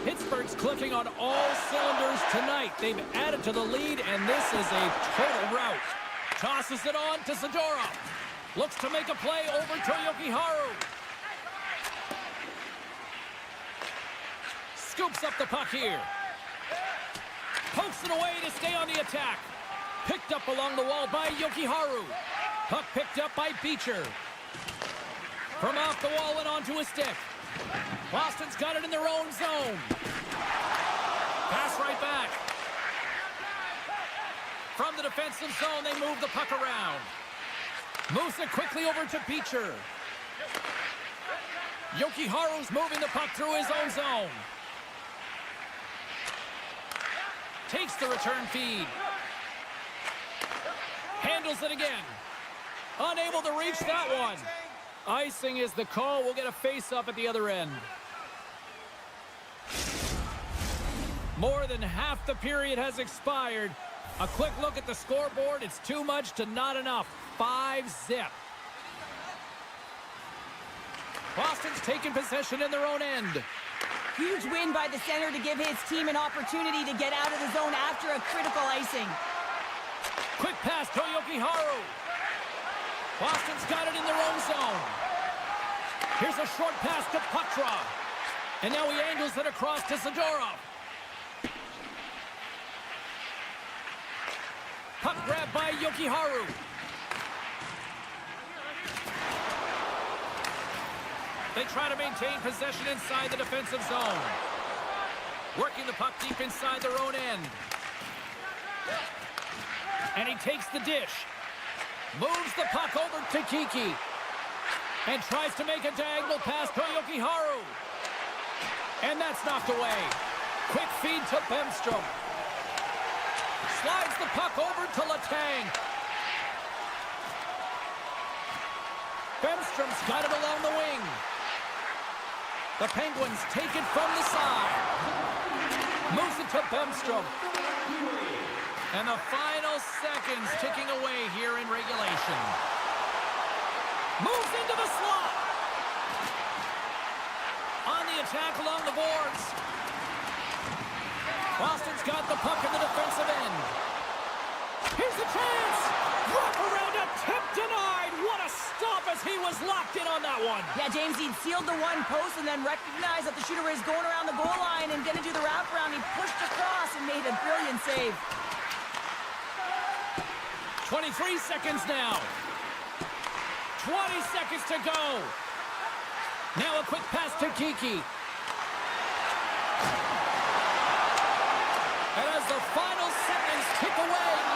Pittsburgh's clicking on all cylinders tonight. They've added to the lead, and this is a total rout. Tosses it on to Zadorov. Looks to make a play over to Jokiharju. Scoops up the puck here. Pokes it away to stay on the attack. Picked up along the wall by Jokiharju. Puck picked up by Beecher. From off the wall and onto a stick. Boston's got it in their own zone. Pass right back. From the defensive zone, they move the puck around. Moves it quickly over to Beecher. Jokiharju's moving the puck through his own zone. Takes the return feed. Handles it again. Unable to reach that one. Icing is the call. We'll get a face-up at the other end. More than half the period has expired. A quick look at the scoreboard. It's too much to not enough. 5-0. Boston's taking possession in their own end. Huge win by the center to give his team an opportunity to get out of the zone after a critical icing. Quick pass to Jokiharju. Boston's got it in their own zone. Here's a short pass to Putra. And now he angles it across to Zadorov. Puck grab by Jokiharju. They try to maintain possession inside the defensive zone. Working the puck deep inside their own end. And he takes the dish. Moves the puck over to Kiki. And tries to make a diagonal pass to Jokiharju. And that's knocked away. Quick feed to Bemstrom. Slides the puck over to Letang. Bemstrom's got it along the wing. The Penguins take it from the side. Moves it to Bemstrom. And the final seconds ticking away here in regulation. Moves into the slot. On the attack along the boards. Boston's got the puck in the defensive end. Here's a chance. Wrap around a tip denied. What a stop as he was locked in on that one. Yeah, James, he'd sealed the one post and then recognized that the shooter is going around the goal line and going to do the wraparound. He pushed across and made a brilliant save. 23 seconds now. 20 seconds to go. Now a quick pass to Kiki. And as the final seconds tick away,